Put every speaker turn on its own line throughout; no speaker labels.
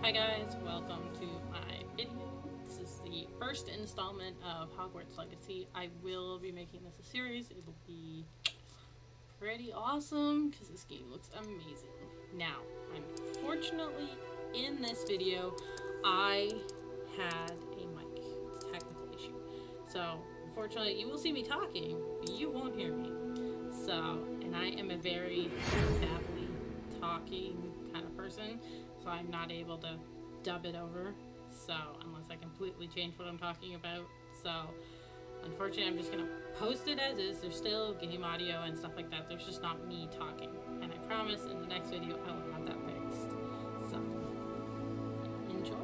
Hi guys, welcome to my video. This is the first installment of Hogwarts Legacy. I will be making this a series. It will be pretty awesome because this game looks amazing. Now, unfortunately, in this video, I had a mic technical issue. So, unfortunately, you will see me talking, but you won't hear me. So, and I am a very babbly, talking kind of person, so I'm not able to dub it over. So, unless I completely change what I'm talking about. So, unfortunately, I'm just gonna post it as is. There's still game audio and stuff like that. There's just not me talking. And I promise in the next video I will have that fixed. So, enjoy.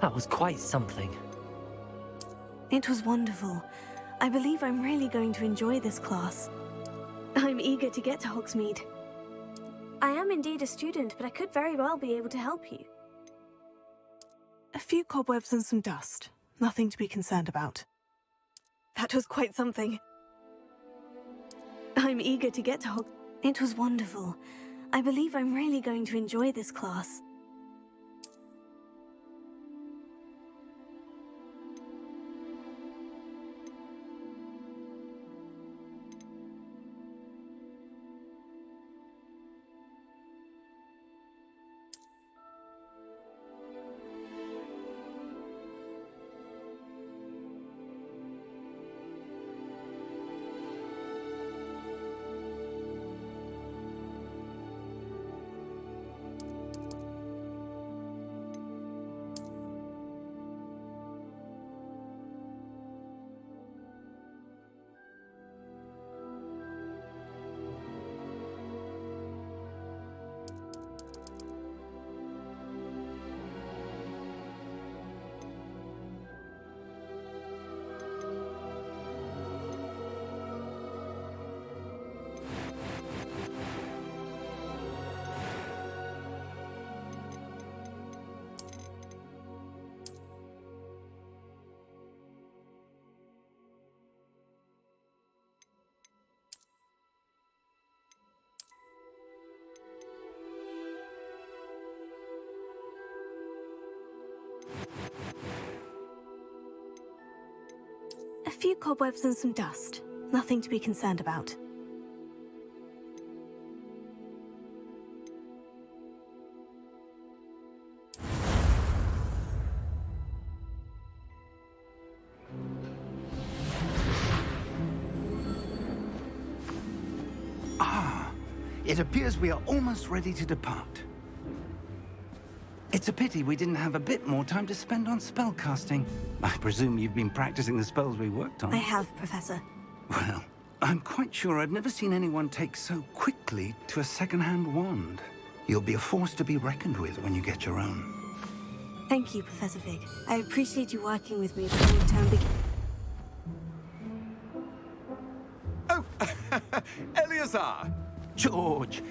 That was quite something.
It was wonderful. I believe I'm really going to enjoy this class. I'm eager to get to Hogsmeade. I am indeed a student, but I could very well be able to help you.
A few cobwebs and some dust. Nothing to be concerned about.
That was quite something. I'm eager to get to Hogsmeade. It was wonderful. I believe I'm really going to enjoy this class. A few cobwebs and some dust. Nothing to be concerned about.
It appears we are almost ready to depart. It's a pity we didn't have a bit more time to spend on spellcasting. I presume you've been practicing the spells we worked on.
I have, Professor.
Well, I'm quite sure I've never seen anyone take so quickly to a second-hand wand. You'll be a force to be reckoned with when you get your own.
Thank you, Professor Fig. I appreciate you working with me before your term begins.
Oh, Eleazar!
George,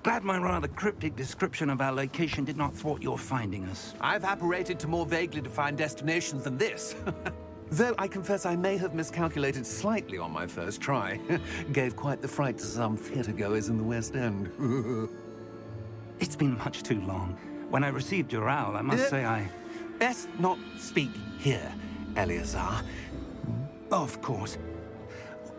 glad my rather cryptic description of our location did not thwart your finding us.
I've apparated to more vaguely defined destinations than this. Though I confess I may have miscalculated slightly on my first try. Gave quite the fright to some theatre-goers in the West End.
It's been much too long. When I received your owl, I must say I...
Best not speak here, Eleazar.
Of course.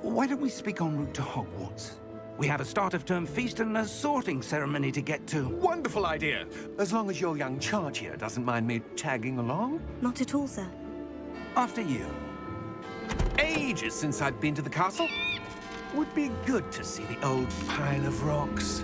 Why don't we speak en route to Hogwarts? We have a start-of-term feast and a sorting ceremony to get to.
Wonderful idea! As long as your young charge here doesn't mind me tagging along.
Not at all, sir.
After you.
Ages since I've been to the castle. Would be good to see the old pile of rocks.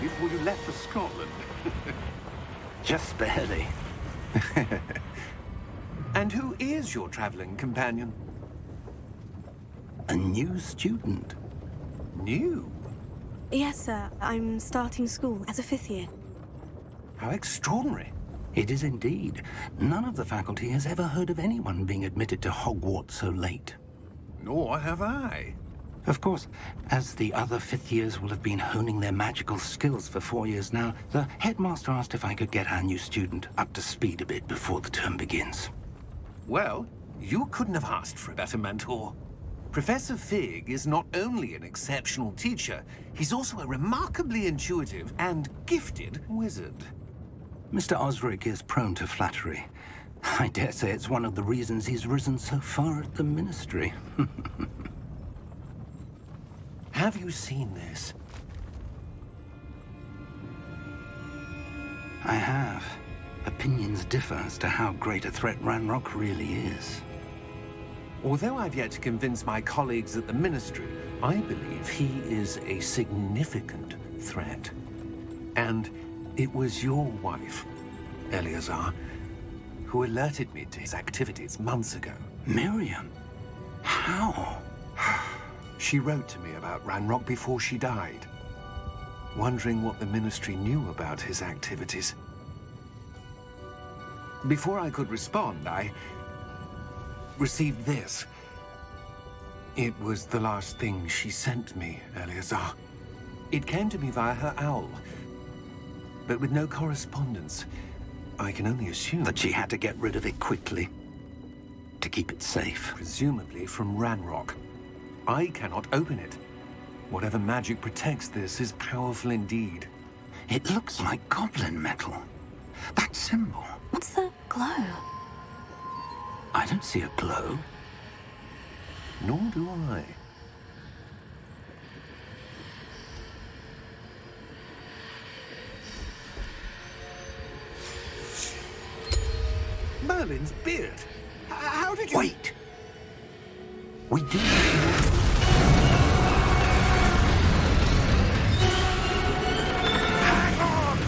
Before you left for Scotland.
Just barely.
And who is your traveling companion?
A new student.
New?
Yes, sir. I'm starting school as a 5th year.
How extraordinary.
It is indeed. None of the faculty has ever heard of anyone being admitted to Hogwarts so late.
Nor have I.
Of course, as the other fifth years will have been honing their magical skills for 4 years now, the headmaster asked if I could get our new student up to speed a bit before the term begins.
Well, you couldn't have asked for a better mentor. Professor Fig is not only an exceptional teacher, he's also a remarkably intuitive and gifted wizard.
Mr. Osric is prone to flattery. I dare say it's one of the reasons he's risen so far at the Ministry.
Have you seen this?
I have. Opinions differ as to how great a threat Ranrock really is.
Although I've yet to convince my colleagues at the Ministry, I believe he is a significant threat. And it was your wife, Eleazar, who alerted me to his activities months ago.
Miriam? How?
She wrote to me about Ranrock before she died, wondering what the Ministry knew about his activities. Before I could respond, I received this. It was the last thing she sent me, Eleazar. It came to me via her owl, but with no correspondence. I can only assume
That she had to get rid of it quickly, to keep it safe.
presumably from Ranrock. I cannot open it. Whatever magic protects this is powerful indeed.
It looks like goblin metal. That symbol.
What's the glow?
I don't see a glow.
Nor do I. Merlin's beard. How did you...
Wait! We do...
Hang on!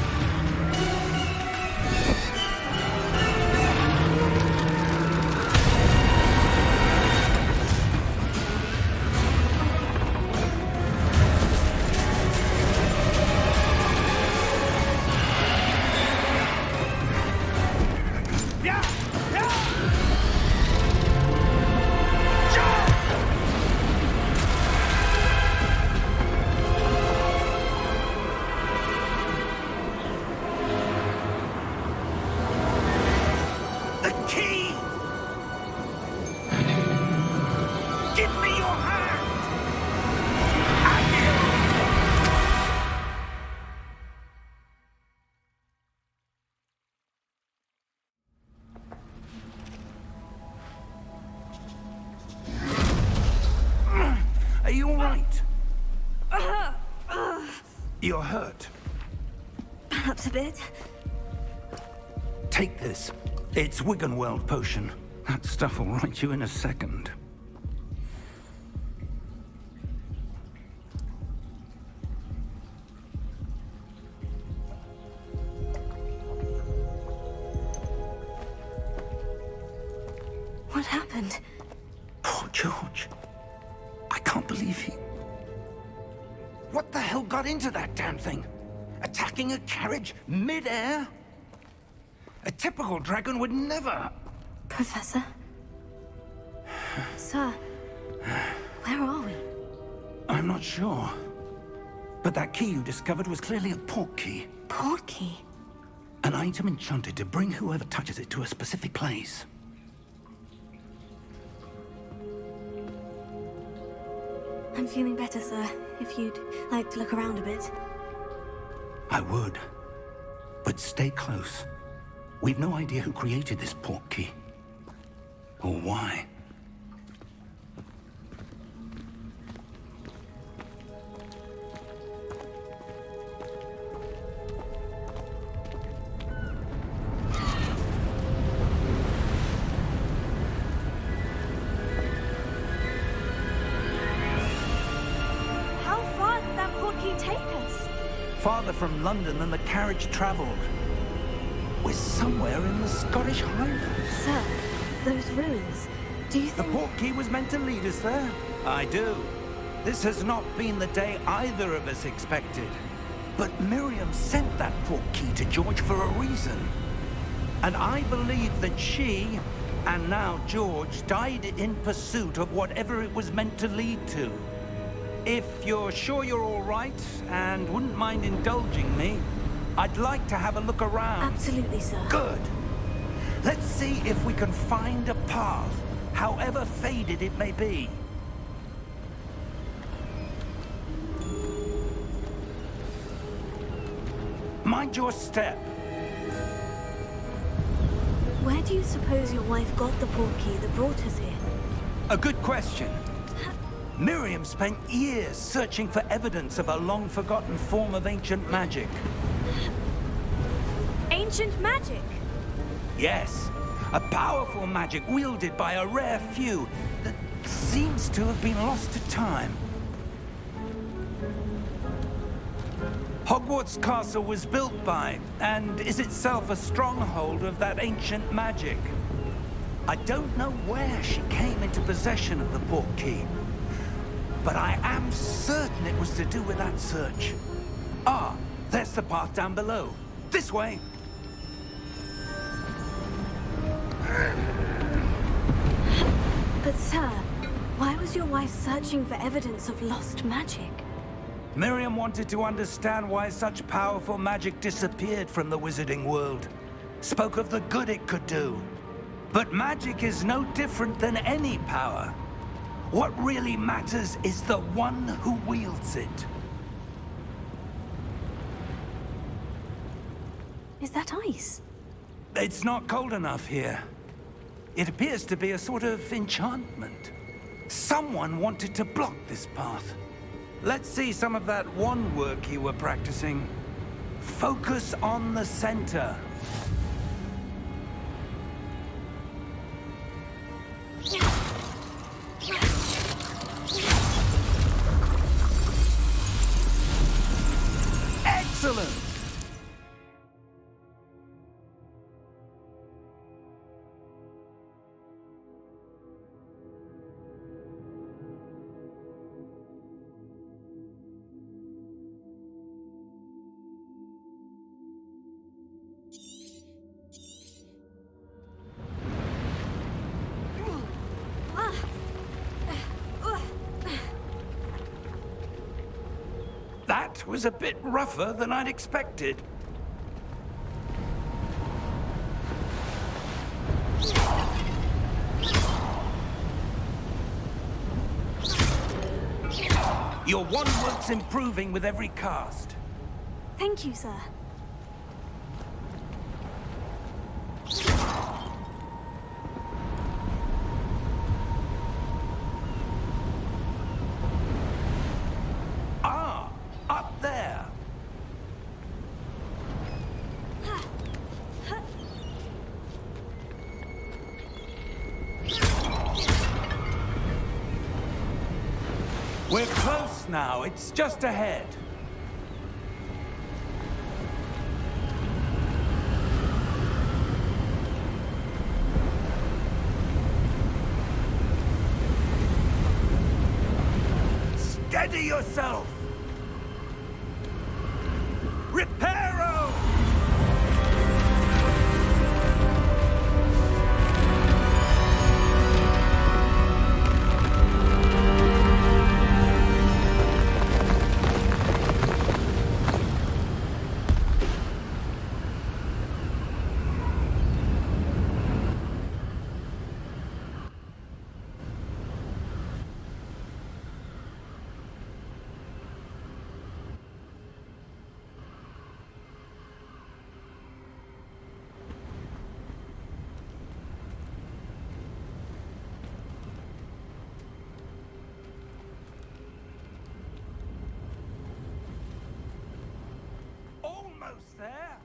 Yeah! Yeah! The key! Give me your hand!
Are you all right? You're hurt.
Perhaps a bit.
Take this. It's Wiggenweld potion. That stuff will right you in a second.
What happened?
Poor George. I can't believe he... What the hell got into that damn thing? Attacking a carriage mid-air? A typical dragon would never...
Professor? Sir, where are we?
I'm not sure. But that key you discovered was clearly a port key.
Port key?
An item enchanted to bring whoever touches it to a specific place.
I'm feeling better, sir. If you'd like to look around a bit.
I would. But stay close. We've no idea who created this port key. Or why.
How far did that port key take us?
Farther from London than the carriage traveled. We're somewhere in the Scottish Highlands.
Sir, those ruins. Do you
The
think...
port key was meant to lead us there. I do. This has not been the day either of us expected. But Miriam sent that port key to George for a reason. And I believe that she, and now George, died in pursuit of whatever it was meant to lead to. If you're sure you're all right and wouldn't mind indulging me, I'd like to have a look around.
Absolutely, sir.
Good. Let's see if we can find a path, however faded it may be. Mind your step.
Where do you suppose your wife got the portkey that brought us here?
A good question. Miriam spent years searching for evidence of a long-forgotten form of ancient magic.
Ancient magic?
Yes, a powerful magic wielded by a rare few that seems to have been lost to time. Hogwarts Castle was built by, and is itself a stronghold of that ancient magic. I don't know where she came into possession of the portkey, but I am certain it was to do with that search. Ah, there's the path down below. This way.
But sir, why was your wife searching for evidence of lost magic?
Miriam wanted to understand why such powerful magic disappeared from the wizarding world. Spoke of the good it could do. But magic is no different than any power. What really matters is the one who wields it.
Is that ice?
It's not cold enough here. It appears to be a sort of enchantment. Someone wanted to block this path. Let's see some of that wand work you were practicing. Focus on the center. Excellent! That was a bit rougher than I'd expected. Your wand work's improving with every cast.
Thank you, sir.
Ah, up there. We're close now. It's just ahead. Steady yourself! Reparo! Almost there.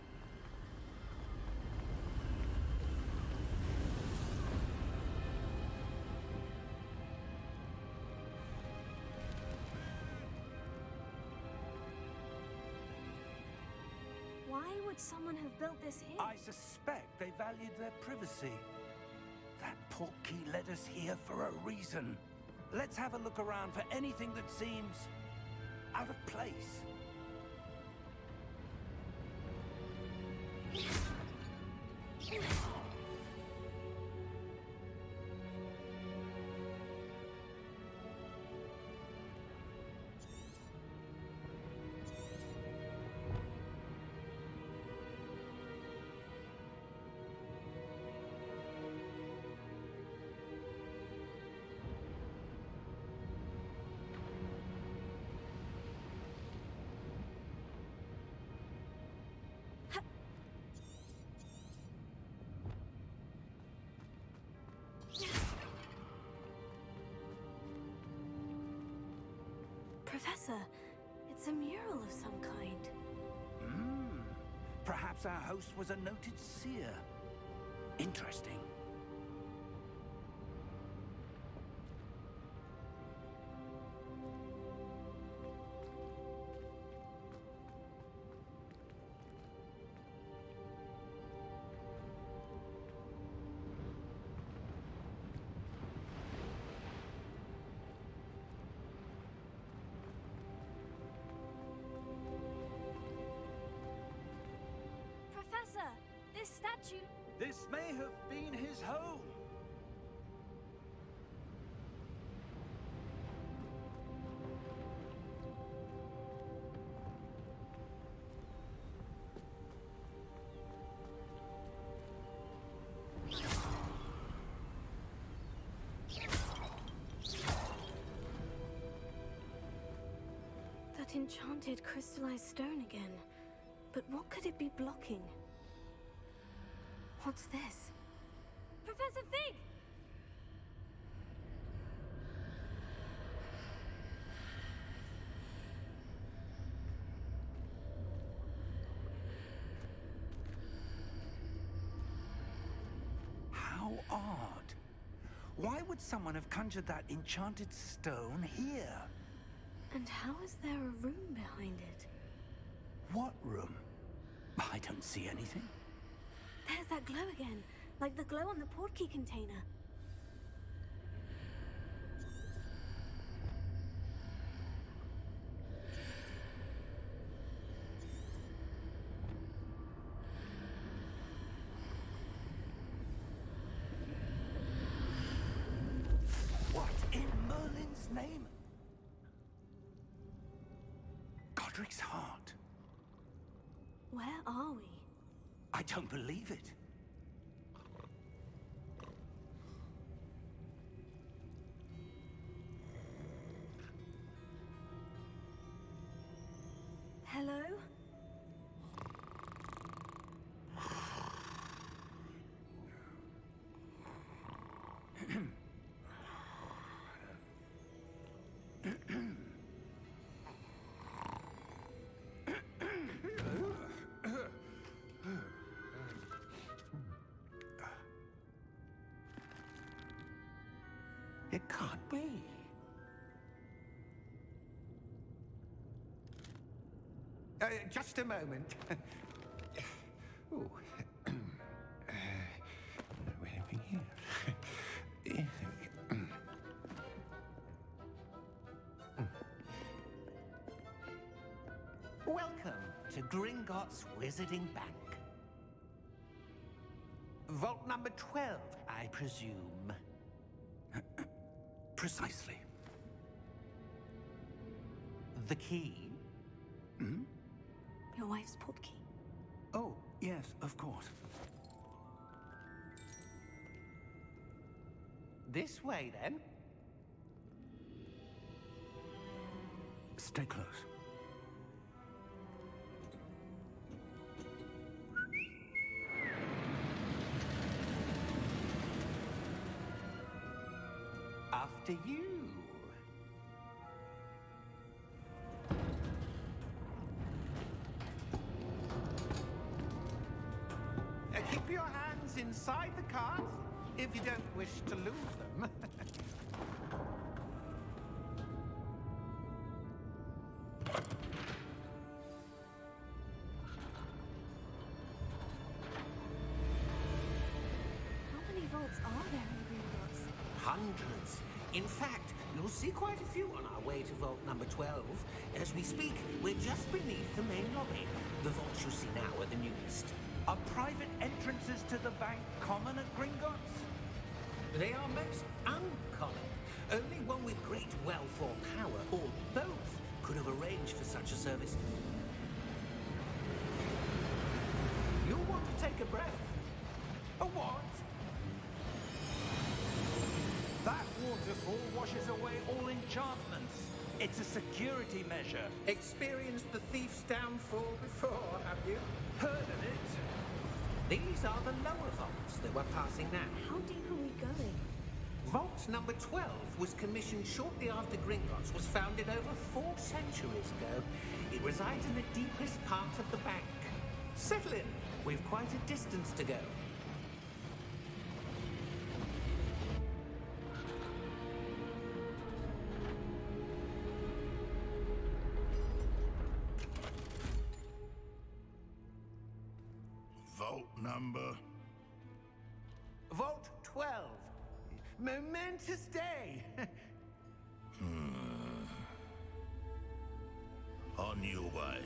Why would someone have built this here?
I suspect they valued their privacy. That portkey led us here for a reason. Let's have a look around for anything that seems out of place.
It's a mural of some kind.
Perhaps our host was a noted seer. Interesting.
Professor, this statue...
This may have been his home.
That enchanted crystallized stone again. But what could it be blocking? What's this? Professor Fig!
How odd. Why would someone have conjured that enchanted stone here?
And how is there a room behind it?
What room? I don't see anything.
There's that glow again, like the glow on the portkey container.
What in Merlin's name? Godric's heart.
Where are we?
I don't believe it.
Hello?
It can't be. Just a moment. Oh. Where are we here? Welcome to Gringotts Wizarding Bank. Vault number 12, I presume.
Precisely.
The key?
Your wife's portkey.
Oh, yes, of course.
This way, then.
Stay close.
After you. Keep your hands inside the cart if you don't wish to lose them.
How many vaults are there in Gringotts?
Hundreds. In fact, you'll see quite a few on our way to vault number 12. As we speak, we're just beneath the main lobby. The vaults you see now are the newest.
Are private entrances to the bank common at Gringotts?
They are most uncommon. Only one with great wealth or power, or both, could have arranged for such a service. You'll want to take a breath.
A what? That waterfall washes away all enchantments. It's a security measure.
Experienced the thief's downfall before, have you?
Heard of it?
These are the lower vaults that we're passing now.
How deep are we going?
Vault number 12 was commissioned shortly after Gringotts was founded over 4 centuries ago. It resides in the deepest part of the bank. Settle in. We've quite a distance to go.
Vault number?
Vault 12. Momentous day.
On your way.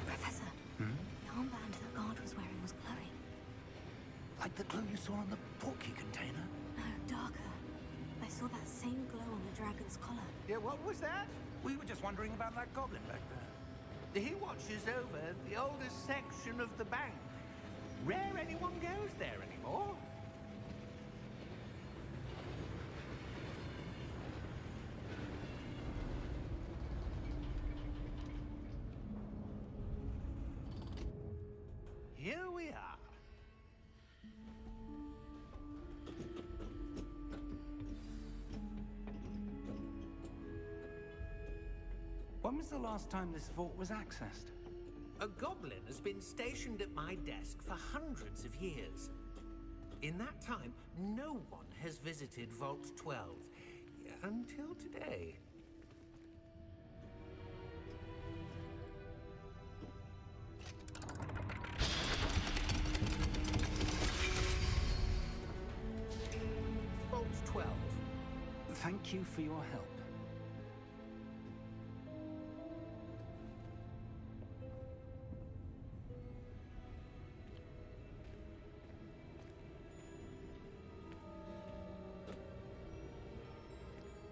Professor, the armband that guard was wearing was glowing.
Like the glow you saw on the porky container?
No, darker. I saw that same glow on the dragon's collar.
Yeah, what was that?
We were just wondering about that goblin back there.
He watches over the oldest section of the bank. Rare anyone goes there anymore. Here we are.
When was the last time this vault was accessed?
A goblin has been stationed at my desk for hundreds of years. In that time, no one has visited Vault 12. Until today. Vault 12.
Thank you for your help.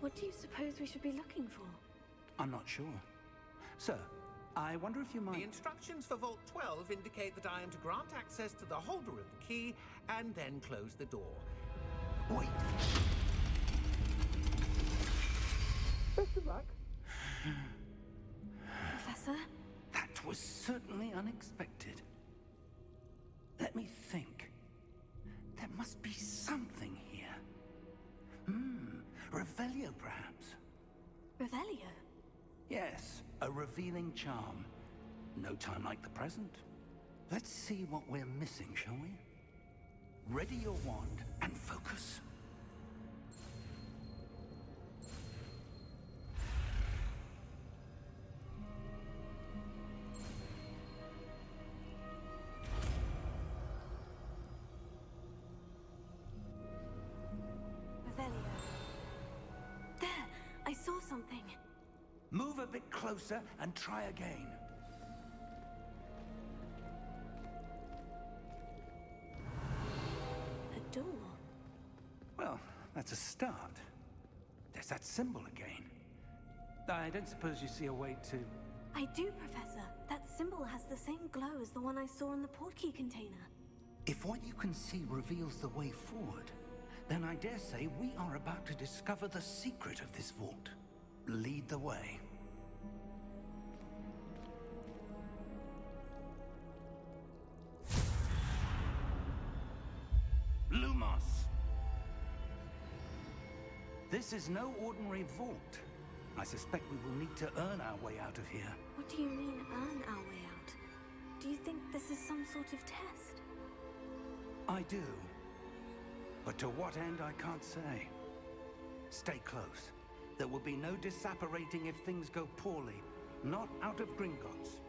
What do you suppose we should be looking for?
I'm not sure. Sir, I wonder if you
The
might...
instructions for Vault 12 indicate that I am to grant access to the holder of the key and then close the door.
Wait!
Best of luck.
Professor?
That was certainly unexpected. Let me think. There must be something here. Revelio, perhaps?
Revelio?
Yes, a revealing charm. No time like the present. Let's see what we're missing, shall we? Ready your wand and focus.
Revelio. There! I saw something.
Move a bit closer and try again.
A door.
Well, that's a start. There's that symbol again. I don't suppose you see a way to...
I do, Professor. That symbol has the same glow as the one I saw in the portkey container.
If what you can see reveals the way forward, then I dare say we are about to discover the secret of this vault. Lead the way. Lumos! This is no ordinary vault. I suspect we will need to earn our way out of here.
What do you mean, earn our way out? Do you think this is some sort of test?
I do. But to what end, I can't say. Stay close. There will be no disapparating if things go poorly. Not out of Gringotts.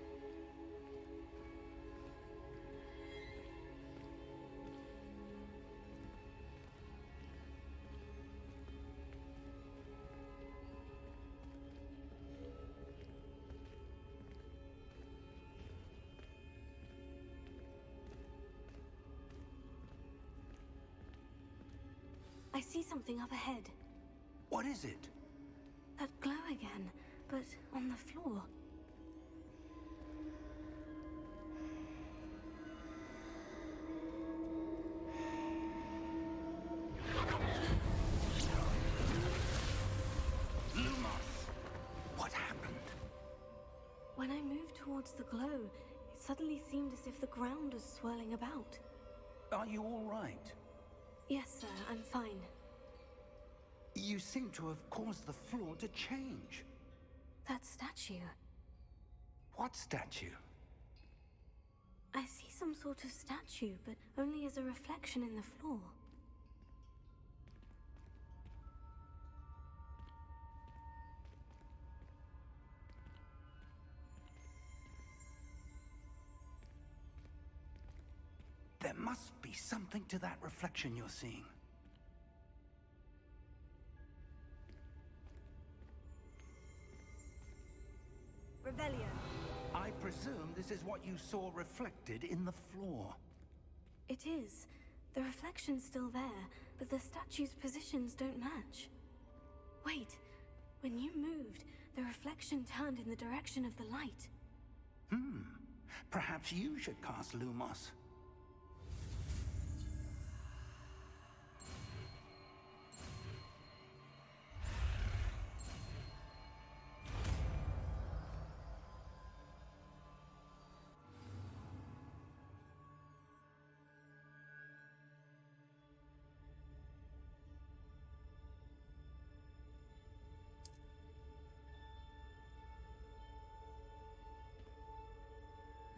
I see something up ahead.
What is it?
That glow again, but on the floor. When I moved towards the glow, it suddenly seemed as if the ground was swirling about.
Are you all right?
Yes, sir, I'm fine.
You seem to have caused the floor to change.
That statue.
What statue?
I see some sort of statue, but only as a reflection in the floor.
There must be something to that reflection you're seeing.
Revelio.
I presume this is what you saw reflected in the floor.
It is. The reflection's still there, but the statue's positions don't match. Wait, when you moved, the reflection turned in the direction of the light.
Perhaps you should cast Lumos.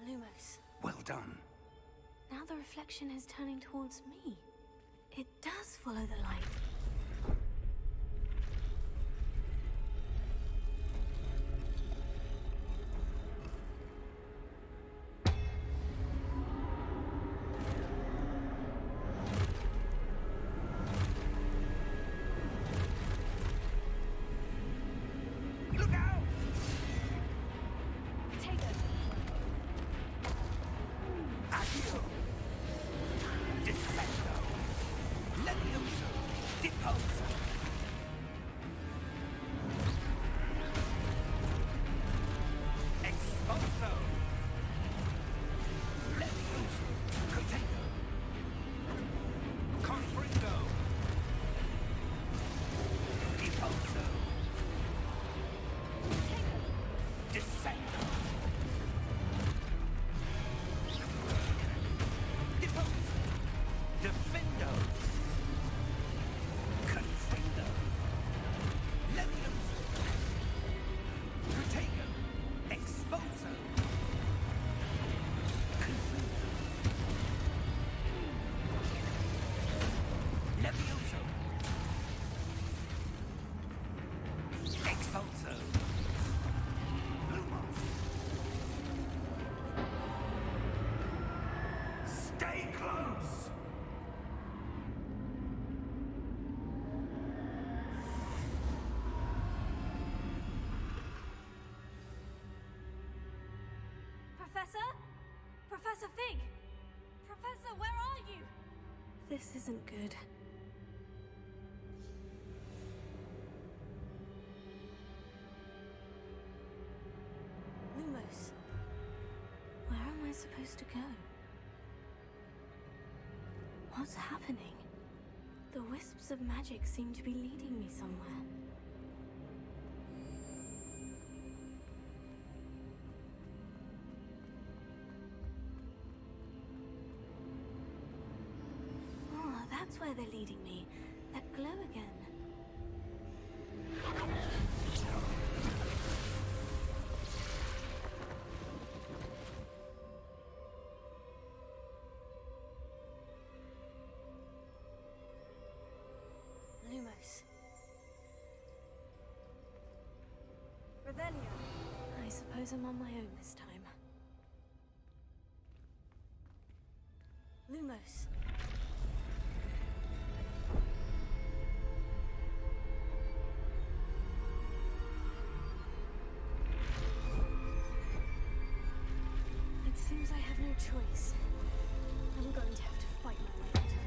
Lumos.
Well done.
Now the reflection is turning towards me. It does follow the light.
Look out!
Potato.
Accio! Descendo! Levioso! Deposo! Expulso! Levioso! Potato! Confringo! Deposo! Descendo! Depose! Defendo! Confrindo! Levioso! Protego! Expulso! Confrindo! Levioso! Expulso! Lumos! Stay close!
Professor? Professor Fig! Professor, where are you? This isn't good. Lumos. Where am I supposed to go? What's happening? The wisps of magic seem to be leading me somewhere. Oh, that's where they're leading me. That glow again. Lumos. Revelio. I suppose I'm on my own this time. Lumos. It seems I have no choice. I'm going to have to fight my way out of here.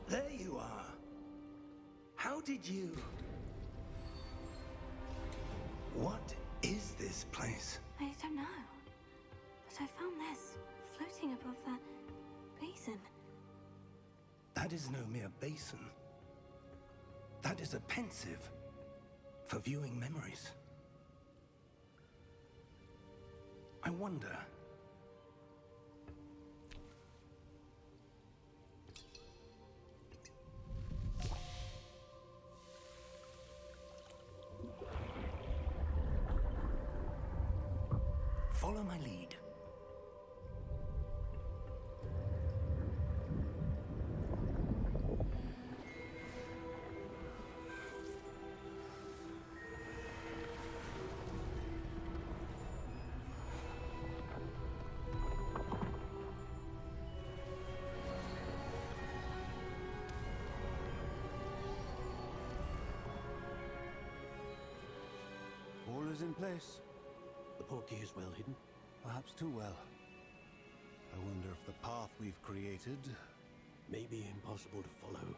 There you are. How did you... What is this place?
I don't know. But I found this floating above that basin.
That is no mere basin. That is a pensive for viewing memories. I wonder... Follow my lead.
All is in place.
The portkey is well hidden.
Perhaps too well. I wonder if the path we've created...
May be impossible to follow.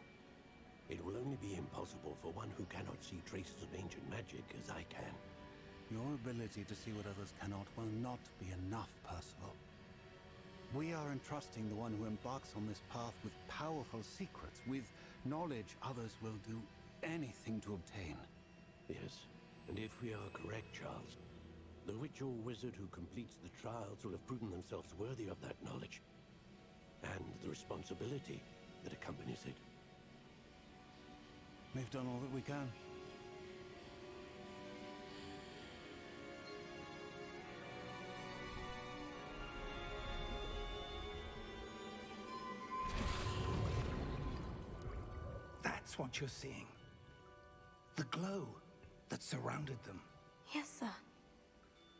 It will only be impossible for one who cannot see traces of ancient magic as I can.
Your ability to see what others cannot will not be enough, Percival. We are entrusting the one who embarks on this path with powerful secrets, with knowledge others will do anything to obtain.
Yes, and if we are correct, Charles, the witch or wizard who completes the trials will have proven themselves worthy of that knowledge, and the responsibility that accompanies it.
We've done all that we can.
That's what you're seeing. The glow that surrounded them.
Yes, sir.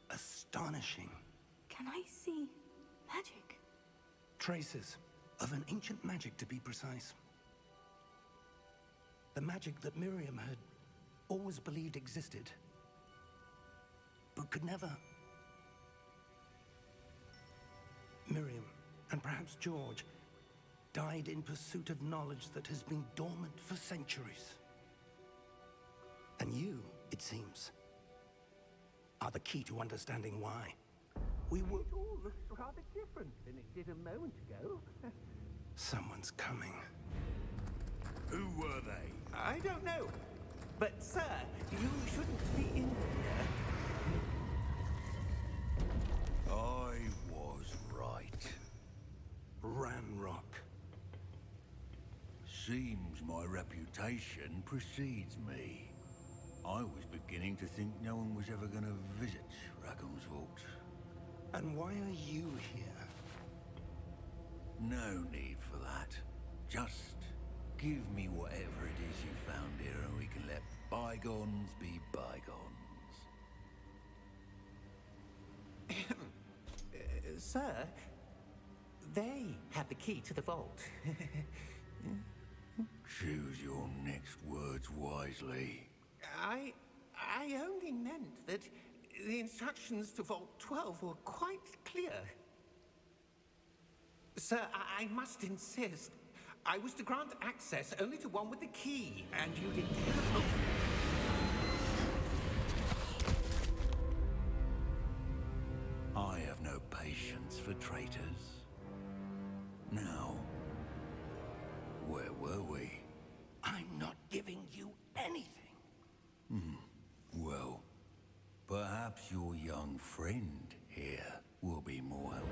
Astonishing.
Can I see magic?
Traces of an ancient magic, to be precise. The magic that Miriam had always believed existed, but could never. Miriam, and perhaps George, died in pursuit of knowledge that has been dormant for centuries. And you, it seems, are the key to understanding why. We were...
It all looks rather different than it did a moment ago.
Someone's coming.
Who were they?
I don't know. But, sir, you shouldn't be in here.
I was right.
Ranrock.
Seems my reputation precedes me. I was beginning to think no one was ever going to visit Rackham's Vault.
And why are you here?
No need for that. Just give me whatever it is you found here and we can let bygones be bygones.
Sir, they have the key to the vault.
Choose your next words wisely.
I only meant that the instructions to Vault 12 were quite clear. Sir, I must insist. I was to grant access only to one with the key, and you didn't have...
I have no patience for traitors. Now, where were we?
I'm not giving you anything.
Well, perhaps your young friend here will be more helpful.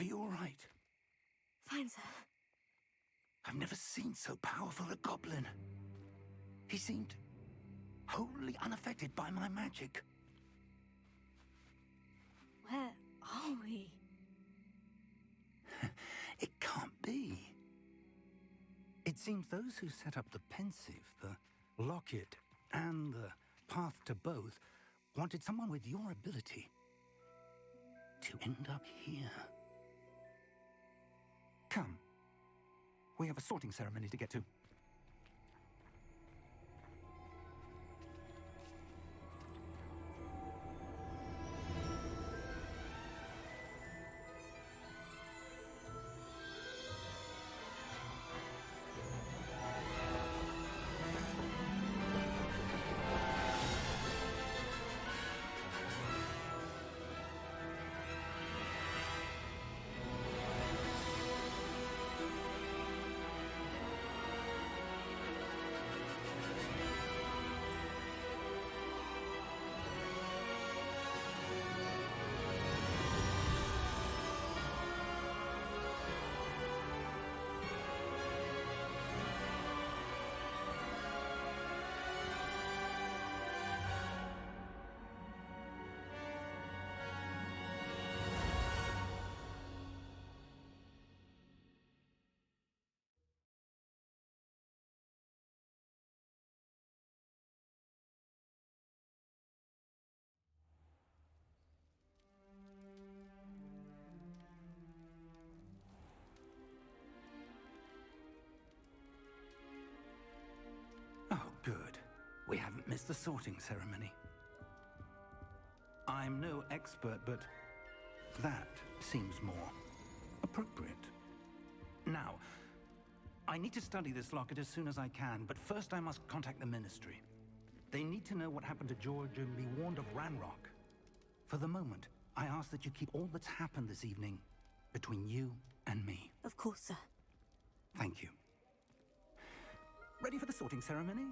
you all right?
Fine, sir.
I've never seen so powerful a goblin. He seemed wholly unaffected by my magic.
Where are we?
It can't be. It seems those who set up the pensive, the locket, and the path to both wanted someone with your ability to end up here. Come. We have a sorting ceremony to get to. Oh, good. We haven't missed the sorting ceremony. I'm no expert, but that seems more appropriate. Now, I need to study this locket as soon as I can, but first I must contact the Ministry. They need to know what happened to George and be warned of Ranrock. For the moment, I ask that you keep all that's happened this evening between you and me.
Of course, sir.
Thank you. Ready for the sorting ceremony?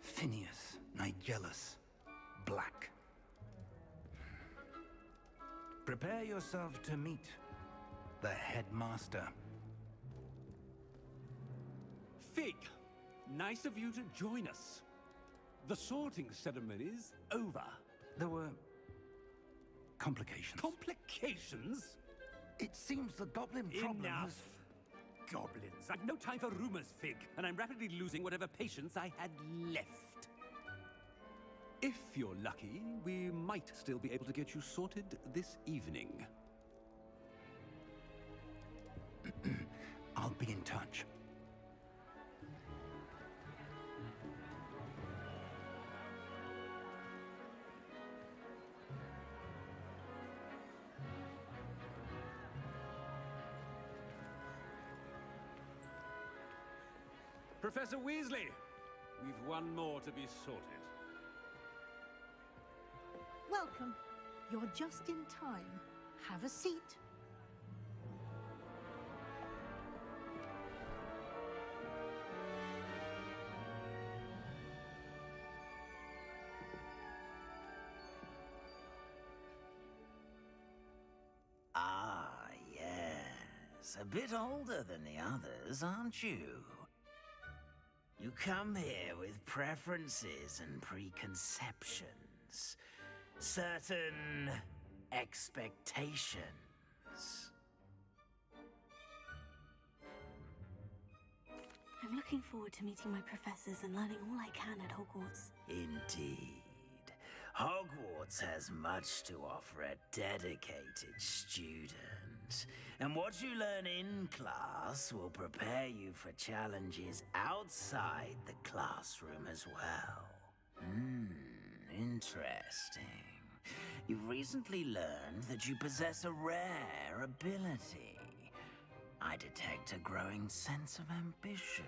Phineas, Nigellus, Black. Prepare yourself to meet the headmaster.
Fig, nice of you to join us. The sorting ceremony's over.
There were complications.
Complications?
It seems the goblin problem
Enough! Goblins. I've no time for rumors, Fig, and I'm rapidly losing whatever patience I had left. If you're lucky, we might still be able to get you sorted this evening.
I'll be in touch.
Professor Weasley, we've one more to be sorted.
Welcome. You're just in time. Have a seat.
Ah, yes. A bit older than the others, aren't you? You come here with preferences and preconceptions. Certain expectations.
I'm looking forward to meeting my professors and learning all I can at Hogwarts.
Indeed. Hogwarts has much to offer a dedicated student. And what you learn in class will prepare you for challenges outside the classroom as well. Interesting. You've recently learned that you possess a rare ability. I detect a growing sense of ambition,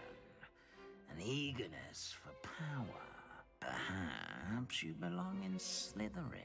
an eagerness for power. Perhaps you belong in Slytherin.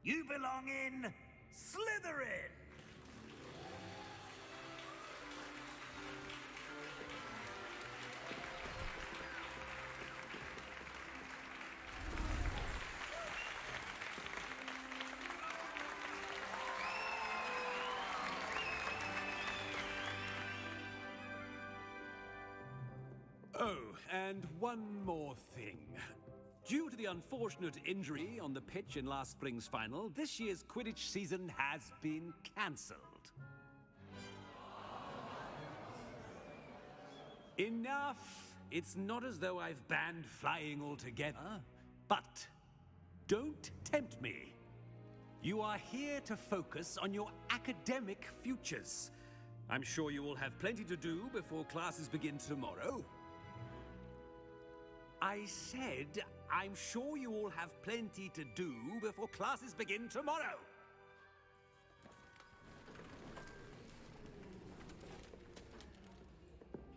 You belong in Slytherin!
Oh, and one more thing. Due to the unfortunate injury on the pitch in last spring's final, this year's Quidditch season has been cancelled. Enough! It's not as though I've banned flying altogether, but don't tempt me. You are here to focus on your academic futures. I'm sure you will have plenty to do before classes begin tomorrow. I said, I'm sure you all have plenty to do before classes begin tomorrow.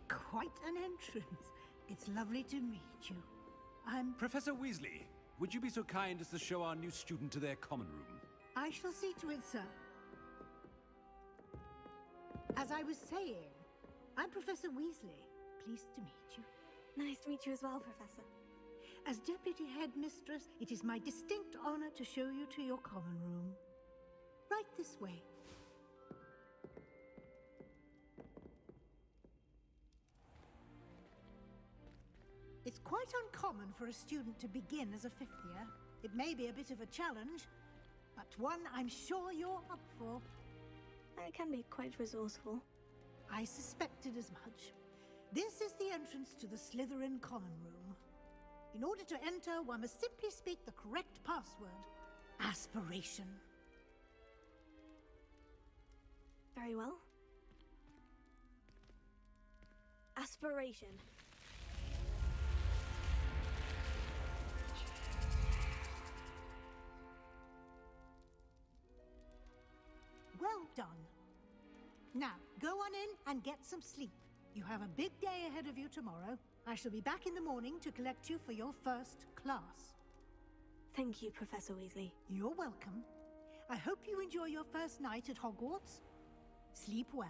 Quite an entrance. It's lovely to meet you. I'm...
Professor Weasley, would you be so kind as to show our new student to their common room?
I shall see to it, sir. As I was saying, I'm Professor Weasley. Pleased to meet you.
Nice to meet you as well, Professor.
As Deputy Headmistress, it is my distinct honor to show you to your common room. Right this way. It's quite uncommon for a student to begin as a fifth year. It may be a bit of a challenge, but one I'm sure you're up for.
I can be quite resourceful.
I suspected as much. This is the entrance to the Slytherin common room. In order to enter, one must simply speak the correct password. Aspiration.
Very well. Aspiration.
Well done. Now, go on in and get some sleep. You have a big day ahead of you tomorrow. I shall be back in the morning to collect you for your first class.
Thank you, Professor Weasley.
You're welcome. I hope you enjoy your first night at Hogwarts. Sleep well.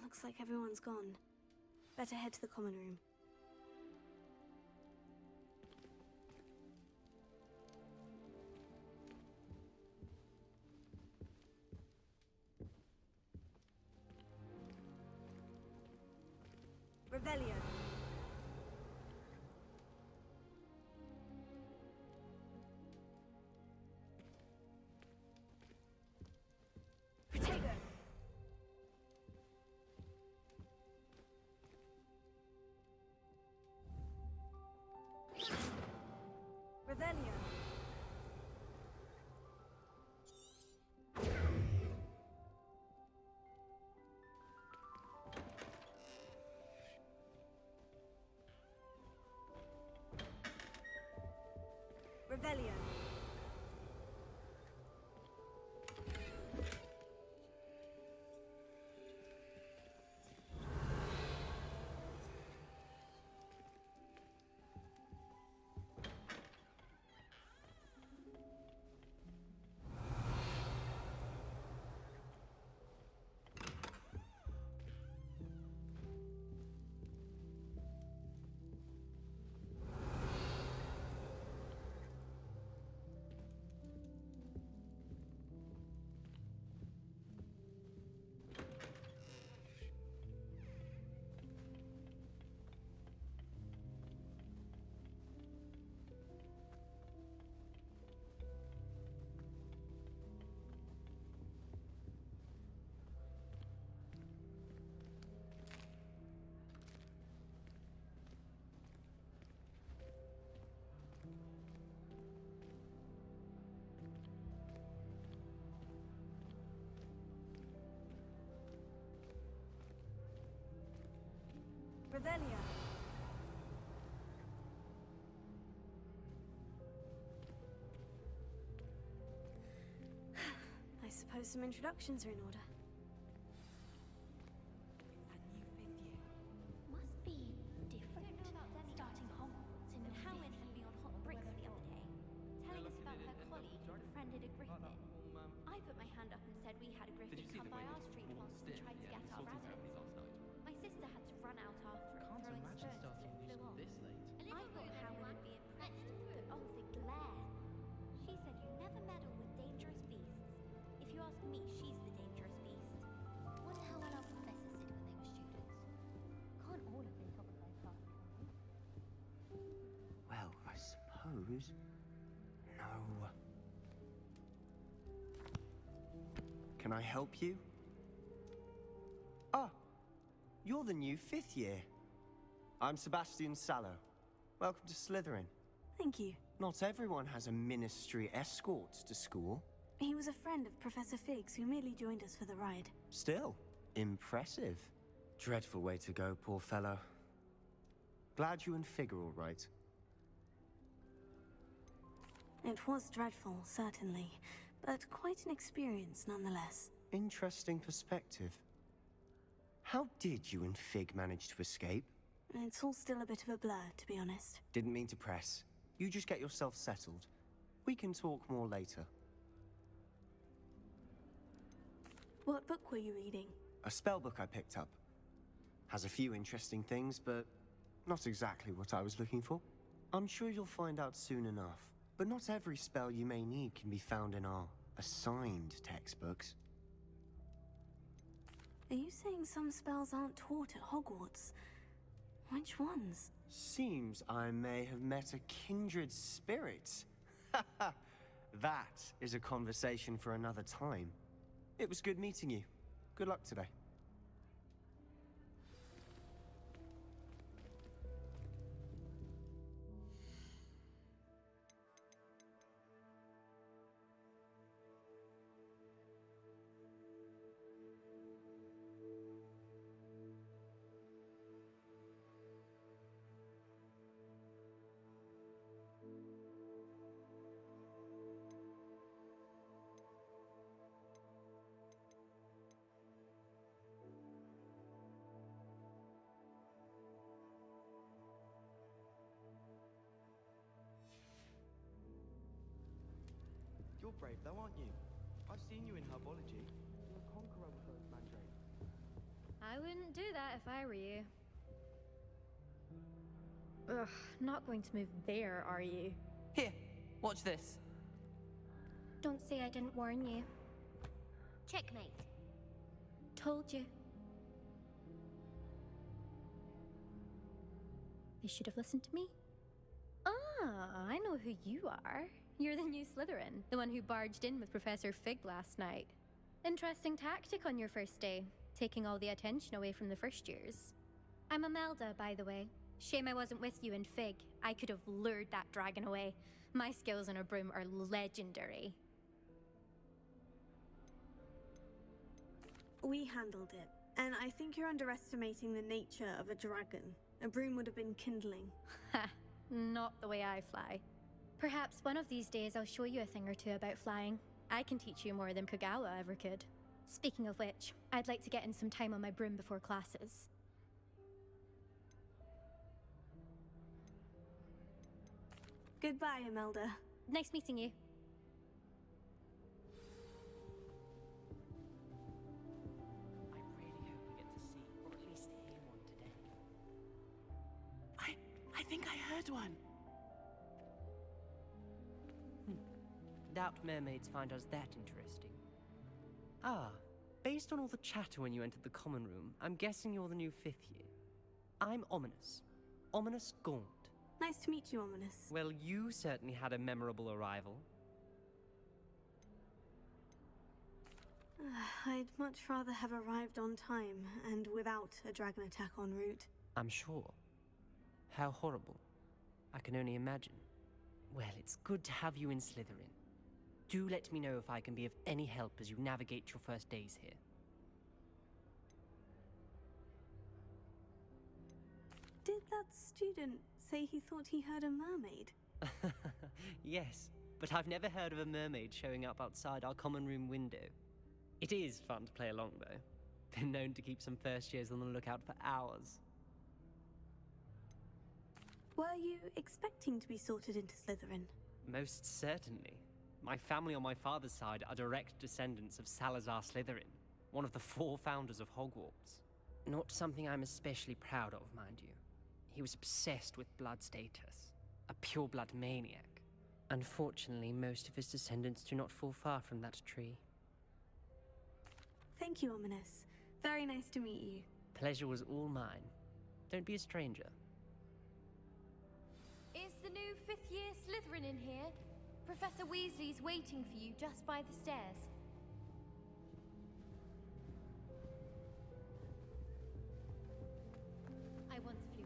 Looks like everyone's gone. Better head to the common room. Revelio. Protego. Revelio. Revelio. Revelia. I suppose some introductions are in order.
Must be different. Starting Hogwarts in Helen had me on hot bricks the other day, telling us about her colleague who befriended a griffin. I put my hand up and said we had a griffin come by our street once and tried to get our rabbit. My sister had to run out after it, throwing spurs till it flew off. I thought Helen would be impressed, but oh, the glare. She said you never meddle with dangerous beasts. If you ask me, she's the dangerous beast.
Wonder how well our professors did when they were students. Can't all have been top of their class, can they?
Well, I suppose... No. Can I help you? Ah, you're the new 5th year. I'm Sebastian Sallow. Welcome to Slytherin.
Thank you.
Not everyone has a ministry escort to school.
He was a friend of Professor Figgs who merely joined us for the ride.
Still, impressive. Dreadful way to go, poor fellow. Glad you and Fig are all right.
It was dreadful, certainly, but quite an experience nonetheless.
Interesting perspective. How did you and Fig manage to escape?
It's all still a bit of a blur, to be honest.
Didn't mean to press. You just get yourself settled. We can talk more later.
What book were you reading?
A spell book I picked up. Has a few interesting things, but not exactly what I was looking for. I'm sure you'll find out soon enough. But not every spell you may need can be found in our assigned textbooks.
Are you saying some spells aren't taught at Hogwarts? Which ones?
Seems I may have met a kindred spirit. That is a conversation for another time. It was good meeting you. Good luck today.
You're brave though, aren't you? I've seen you in herbology. You're a conqueror with those mandrakes.
I wouldn't do that if I were you. Ugh, not going to move there, are you?
Here, watch this.
Don't say I didn't warn you.
Checkmate.
Told you. They should have listened to me. Ah, I know who you are. You're the new Slytherin, the one who barged in with Professor Fig last night. Interesting tactic on your first day, taking all the attention away from the first years. I'm Imelda, by the way. Shame I wasn't with you and Fig. I could have lured that dragon away. My skills on a broom are legendary.
We handled it, and I think you're underestimating the nature of a dragon. A broom would have been kindling.
Ha, not the way I fly. Perhaps one of these days I'll show you a thing or two about flying. I can teach you more than Kagawa ever could. Speaking of which, I'd like to get in some time on my broom before classes.
Goodbye, Imelda.
Nice meeting you.
I really hope we get to see, or at least hear one today. I think I heard one. Doubt mermaids find us that interesting. Ah, based on all the chatter when you entered the common room, I'm guessing you're the new 5th year. I'm Ominous. Ominous Gaunt.
Nice to meet you, Ominous.
Well, you certainly had a memorable arrival.
I'd much rather have arrived on time and without a dragon attack en route.
I'm sure. How horrible. I can only imagine. Well, it's good to have you in Slytherin. Do let me know if I can be of any help as you navigate your first days here.
that student say he thought he heard a mermaid?
Yes, but I've never heard of a mermaid showing up outside our common room window. It is fun to play along, though. Been known to keep some first years on the lookout for hours.
Were you expecting to be sorted into Slytherin?
Most certainly. My family on my father's side are direct descendants of Salazar Slytherin, one of the 4 founders of Hogwarts. Not something I'm especially proud of, mind you. He was obsessed with blood status, a pure-blood maniac. Unfortunately, most of his descendants do not fall far from that tree.
Thank you, Ominous. Very nice to meet you.
Pleasure was all mine. Don't be a stranger.
Is the new 5th year Slytherin in here? Professor Weasley's waiting for you just by the stairs. I once flew.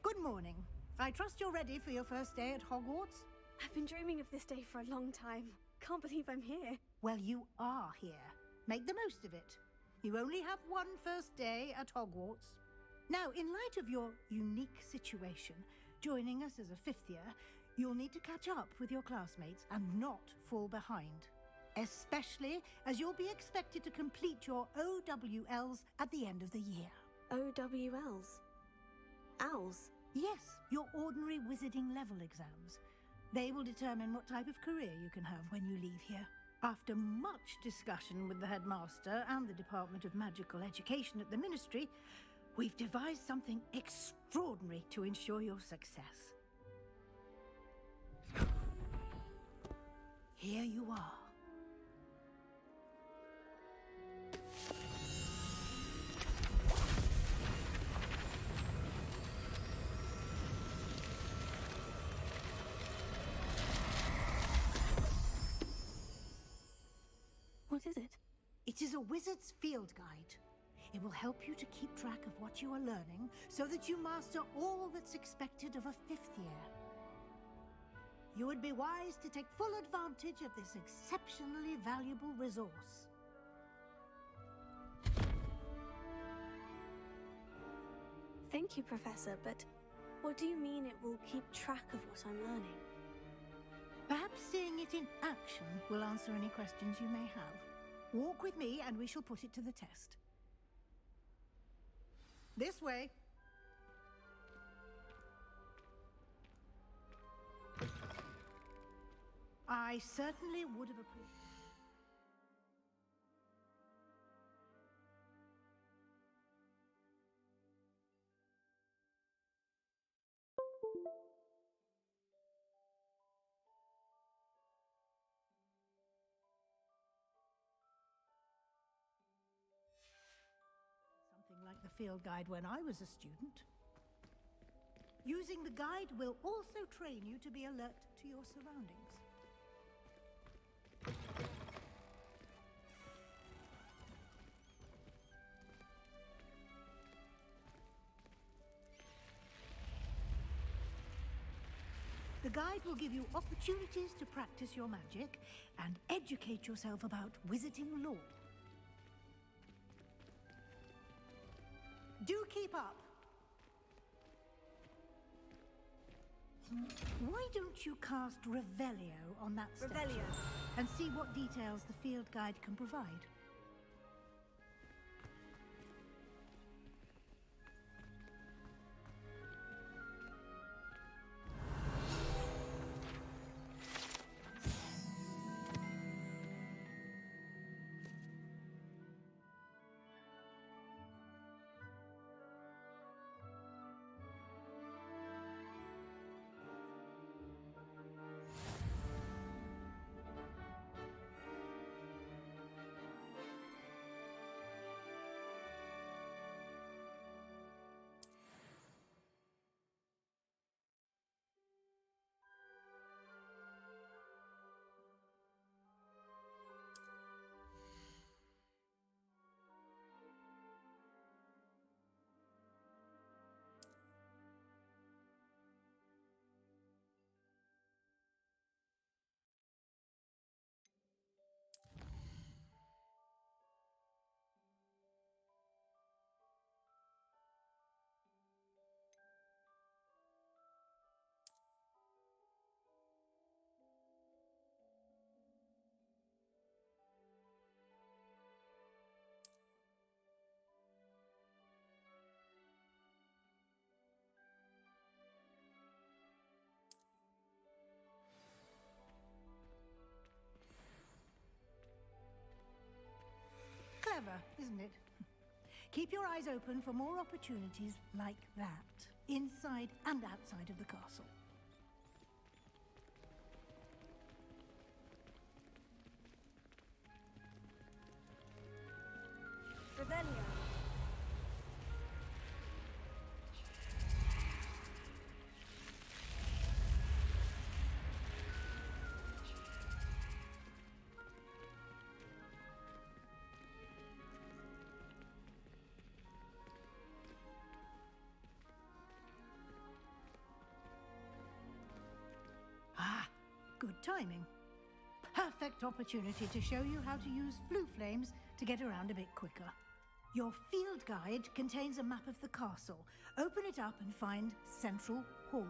Good morning. I trust you're ready for your first day at Hogwarts?
I've been dreaming of this day for a long time. Can't believe I'm here.
Well, you are here. Make the most of it. You only have one first day at Hogwarts. Now, in light of your unique situation, joining us as a 5th year, you'll need to catch up with your classmates and not fall behind. Especially as you'll be expected to complete your OWLs at the end of the year.
OWLs? Owls?
Yes, your ordinary wizarding level exams. They will determine what type of career you can have when you leave here. After much discussion with the headmaster and the Department of Magical Education at the Ministry, we've devised something extraordinary to ensure your success. Here you are.
What is it?
It is a wizard's field guide. It will help you to keep track of what you are learning so that you master all that's expected of a 5th year. You would be wise to take full advantage of this exceptionally valuable resource.
Thank you, Professor, but what do you mean it will keep track of what I'm learning?
Perhaps seeing it in action will answer any questions you may have. Walk with me and we shall put it to the test. This way. I certainly would have approved. Something like the field guide when I was a student. Using the guide will also train you to be alert to your surroundings. The guide will give you opportunities to practice your magic and educate yourself about wizarding lore. Do keep up. Why don't you cast Revelio on that statue
Revelio.
and see what details the field guide can provide? clever, isn't it? Keep your eyes open for more opportunities like that, inside and outside of the castle.
Revelio.
Ah, good timing. Perfect opportunity to show you how to use flue flames to get around a bit quicker. Your field guide contains a map of the castle. Open it up and find Central Hall.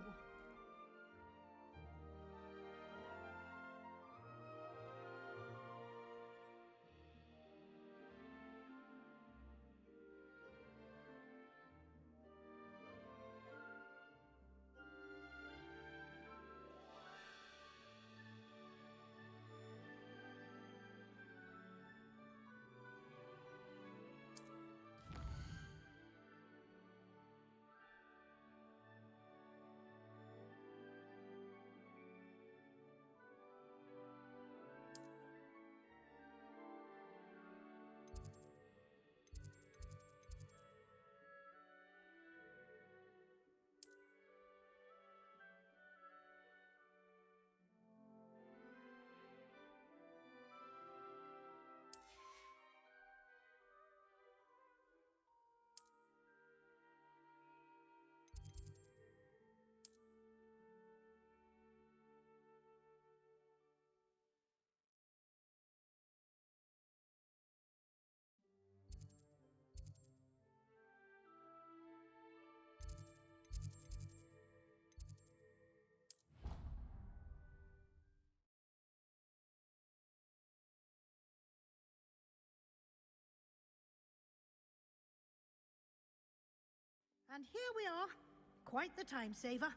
And here we are. Quite the time saver.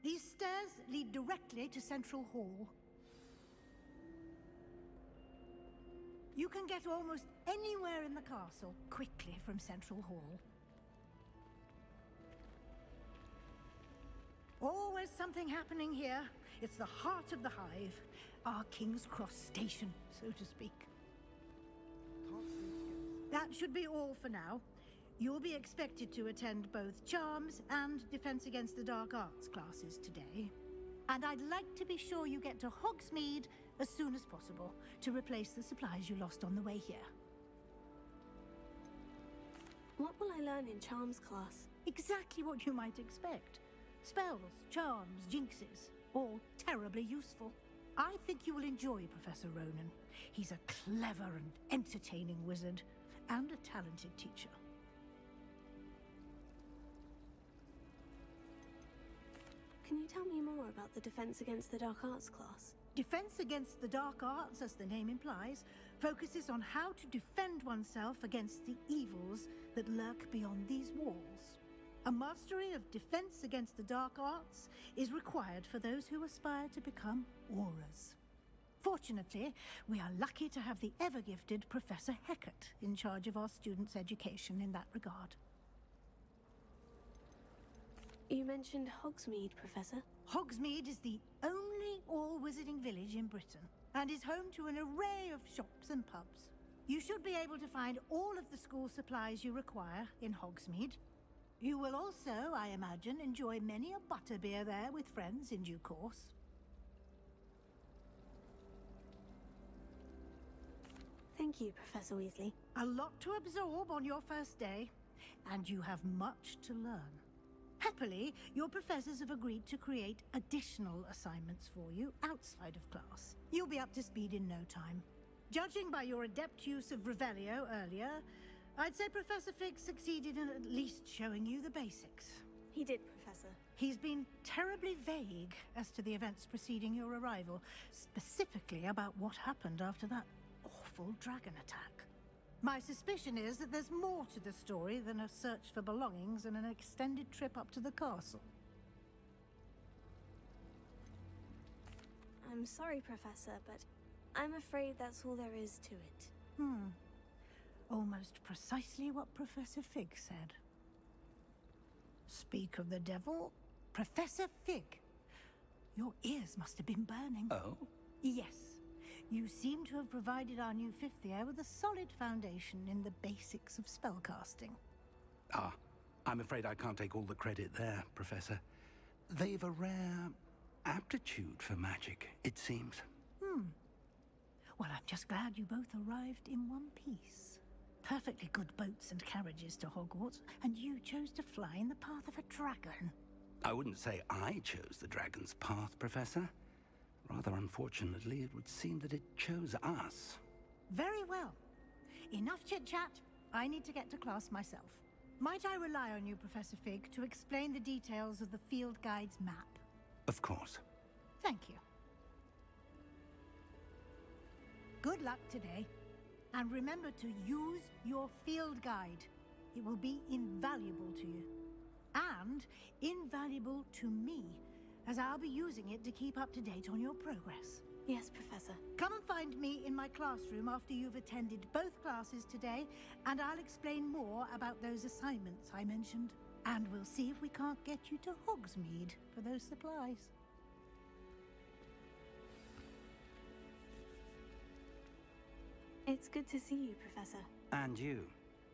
These stairs lead directly to Central Hall. You can get almost anywhere in the castle quickly from Central Hall. Always something happening here. It's the heart of the hive. Our King's Cross station, so to speak. That should be all for now. You'll be expected to attend both Charms and Defense Against the Dark Arts classes today. And I'd like to be sure you get to Hogsmeade as soon as possible to replace the supplies you lost on the way here.
What will I learn in Charms class?
Exactly what you might expect. Spells, charms, jinxes, all terribly useful. I think you will enjoy Professor Ronan. He's a clever and entertaining wizard, and a talented teacher.
Can you tell me more about the Defense Against the Dark Arts class?
Defense Against the Dark Arts, as the name implies, focuses on how to defend oneself against the evils that lurk beyond these walls. A mastery of Defense Against the Dark Arts is required for those who aspire to become Aurors. Fortunately, we are lucky to have the ever-gifted Professor Hecat in charge of our students' education in that regard.
You mentioned Hogsmeade, Professor.
Hogsmeade is the only all-wizarding village in Britain, and is home to an array of shops and pubs. You should be able to find all of the school supplies you require in Hogsmeade. You will also, I imagine, enjoy many a butterbeer there with friends in due course.
Thank you, Professor Weasley.
A lot to absorb on your first day, and you have much to learn. Happily, your professors have agreed to create additional assignments for you outside of class. You'll be up to speed in no time. Judging by your adept use of Revelio earlier, I'd say Professor Fig succeeded in at least showing you the basics.
He did, Professor.
He's been terribly vague as to the events preceding your arrival, specifically about what happened after that awful dragon attack. My suspicion is that there's more to the story than a search for belongings and an extended trip up to the castle.
I'm sorry, Professor, but I'm afraid that's all there is to it.
Almost precisely what Professor Fig said. Speak of the devil, Professor Fig. Your ears must have been burning.
Oh?
Yes. You seem to have provided our new fifth year with a solid foundation in the basics of spellcasting.
Ah, I'm afraid I can't take all the credit there, Professor. They've a rare aptitude for magic, it seems.
Well, I'm just glad you both arrived in one piece. Perfectly good boats and carriages to Hogwarts, and you chose to fly in the path of a dragon.
I wouldn't say I chose the dragon's path, Professor. Rather unfortunately, it would seem that it chose us.
Very well. Enough chit-chat. I need to get to class myself. Might I rely on you, Professor Fig, to explain the details of the field guide's map?
Of course.
Thank you. Good luck today. And remember to use your field guide. It will be invaluable to you. And invaluable to me, as I'll be using it to keep up to date on your progress.
Yes, Professor.
Come and find me in my classroom after you've attended both classes today, and I'll explain more about those assignments I mentioned. And we'll see if we can't get you to Hogsmeade for those supplies.
It's good to see you, Professor.
And you.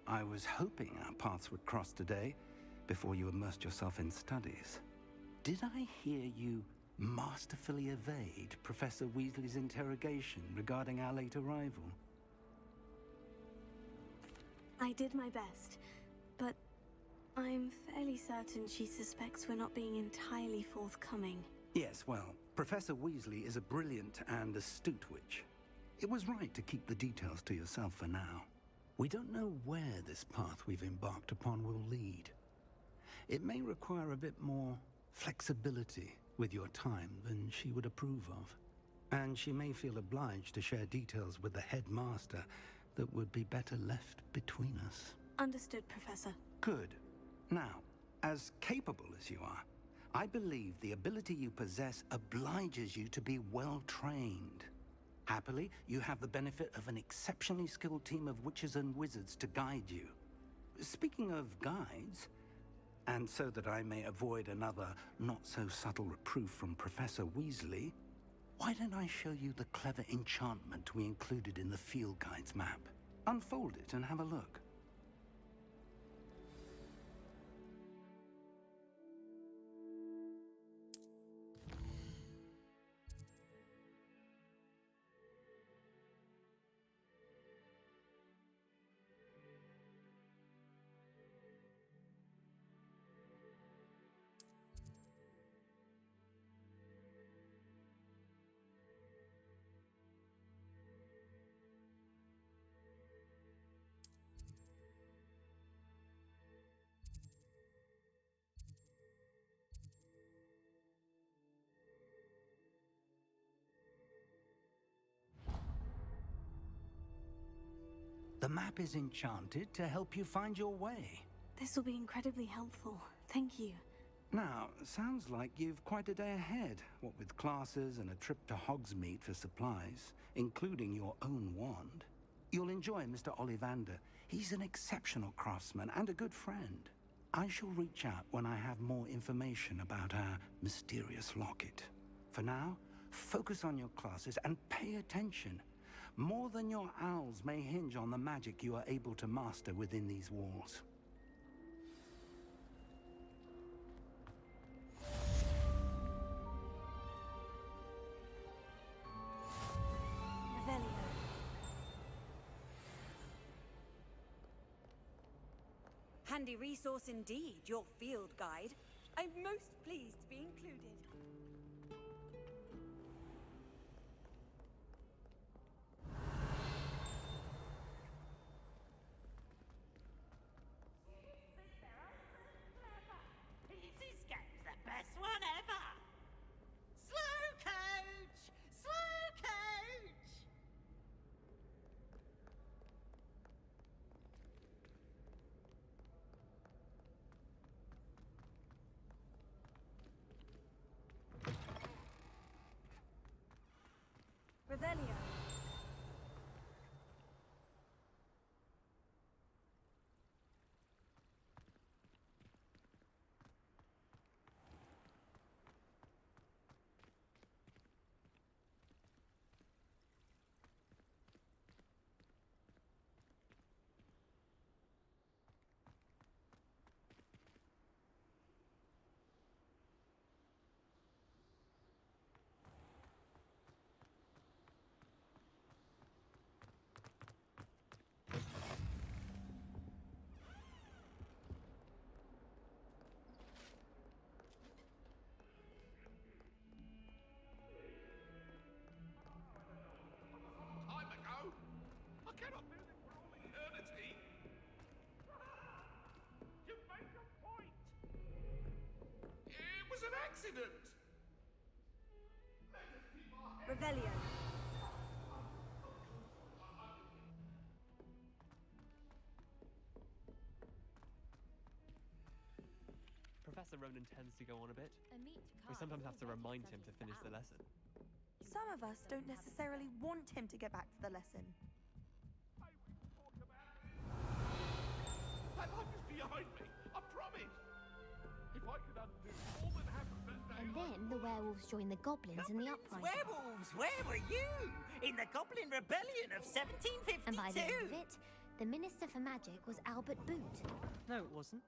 I was hoping our paths would cross today, before you immersed yourself in studies. Did I hear you masterfully evade Professor Weasley's interrogation regarding our late arrival?
I did my best, but I'm fairly certain she suspects we're not being entirely forthcoming.
Yes, well, Professor Weasley is a brilliant and astute witch. It was right to keep the details to yourself for now. We don't know where this path we've embarked upon will lead. It may require a bit more flexibility with your time than she would approve of. And she may feel obliged to share details with the headmaster that would be better left between us.
Understood, Professor.
Good. Now, as capable as you are, I believe the ability you possess obliges you to be well trained. Happily, you have the benefit of an exceptionally skilled team of witches and wizards to guide you. Speaking of guides, and so that I may avoid another not-so-subtle reproof from Professor Weasley, why don't I show you the clever enchantment we included in the field guide's map? Unfold it and have a look. The map is enchanted to help you find your way.
This will be incredibly helpful. Thank you.
Now, sounds like you've quite a day ahead, what with classes and a trip to Hogsmeade for supplies, including your own wand. You'll enjoy Mr. Ollivander. He's an exceptional craftsman and a good friend. I shall reach out when I have more information about our mysterious locket. For now, focus on your classes and pay attention. More than your owls may hinge on the magic you are able to master within these walls.
Revelio.
Handy resource indeed, your field guide. I'm most pleased to be included.
This game's the best one ever! Slow coach! Slow coach!
Revelio.
accident!
Revelio.
Professor Ronan tends to go on a bit.
A meet to
We
car
sometimes
is
have to
already
remind him to
scheduled for
finish the
hours.
lesson.
Some of us don't necessarily want him to get back to the lesson.
That light is behind me, I promise! If I could undo all that happened that day...
And then the werewolves joined the goblins in the uprising.
Werewolves, where were you? In the Goblin Rebellion of 1752?
And by the end of it, the Minister for Magic was Albert Boot.
No, it wasn't.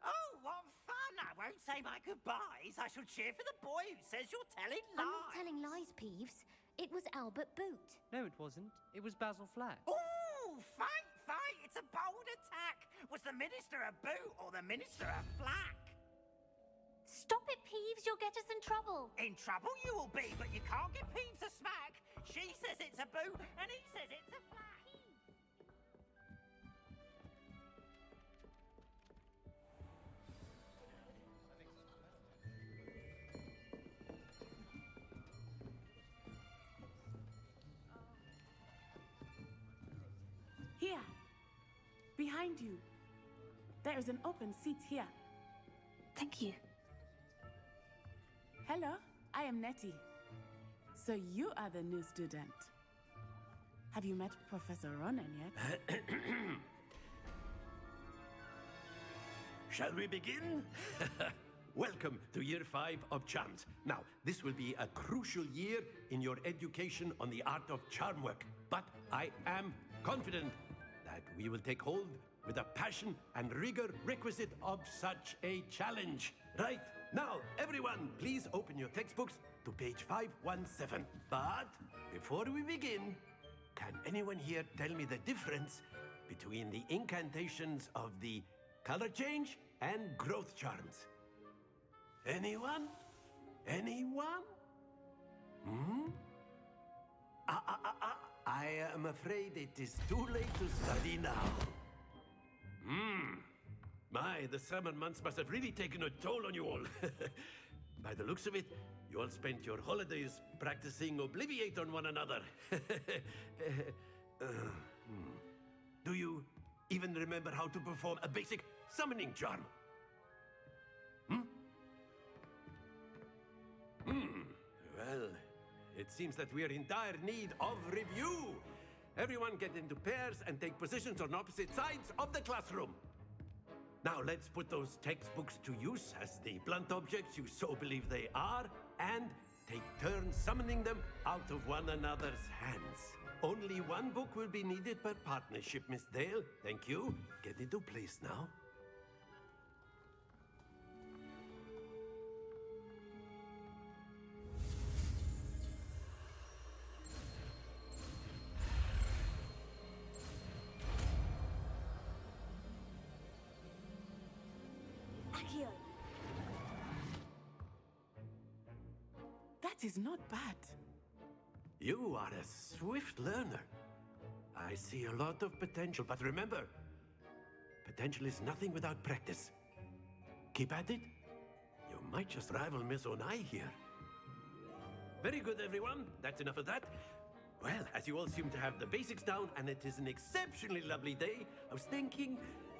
Oh, what fun! I won't say my goodbyes. I shall cheer for the boy who says you're telling lies.
I'm not telling lies, Peeves. It was Albert Boot.
No, it wasn't. It was Basil Flack.
Ooh, fight, fight! It's a bold attack. Was the Minister a boot or the Minister a flack?
Stop it, Peeves. You'll get us in trouble.
In trouble you will be, but you can't give Peeves a smack. She says it's a boot, and he says it's a flack.
Here. Behind you. There is an open seat here.
Thank you.
Hello, I am Nettie. So you are the new student. Have you met Professor Ronan yet?
Shall we begin? Welcome to Year 5 of Charms. Now, this will be a crucial year in your education on the art of charm work. But I am confident that we will take hold with the passion and rigor requisite of such a challenge. Right, now, everyone, please open your textbooks to page 517. But before we begin, can anyone here tell me the difference between the incantations of the color change and growth charms? Anyone? Anyone? Hmm? I am afraid it is too late to study now. My, the summer months must have really taken a toll on you all. By the looks of it, you all spent your holidays practicing Obliviate on one another. Do you even remember how to perform a basic summoning charm? Well, it seems that we are in dire need of review. Everyone get into pairs and take positions on opposite sides of the classroom. Now let's put those textbooks to use as the blunt objects you so believe they are, and take turns summoning them out of one another's hands. Only one book will be needed per partnership, Miss Dale. Thank you. Get into place now.
Accio. That is not bad.
You are a swift learner. I see a lot of potential, but remember, potential is nothing without practice. Keep at it. You might just rival Miss Onai here. Very good, everyone. That's enough of that. Well, as you all seem to have the basics down, and it is an exceptionally lovely day, I was thinking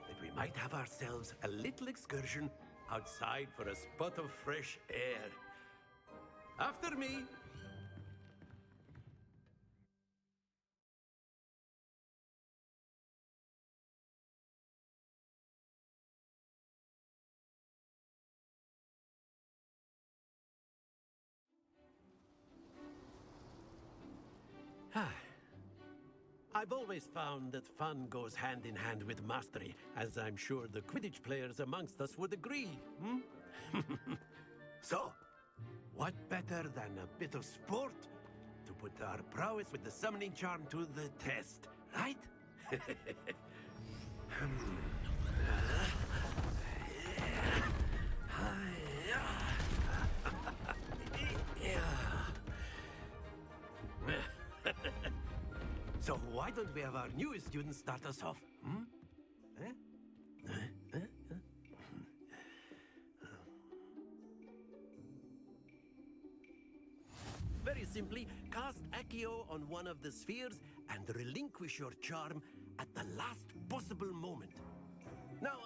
that we might have ourselves a little excursion outside for a spot of fresh air. After me. I've always found that fun goes hand in hand with mastery, as I'm sure the Quidditch players amongst us would agree. So, what better than a bit of sport to put our prowess with the summoning charm to the test, right? So why don't we have our newest student start us off? Accio on one of the spheres and relinquish your charm at the last possible moment. Now,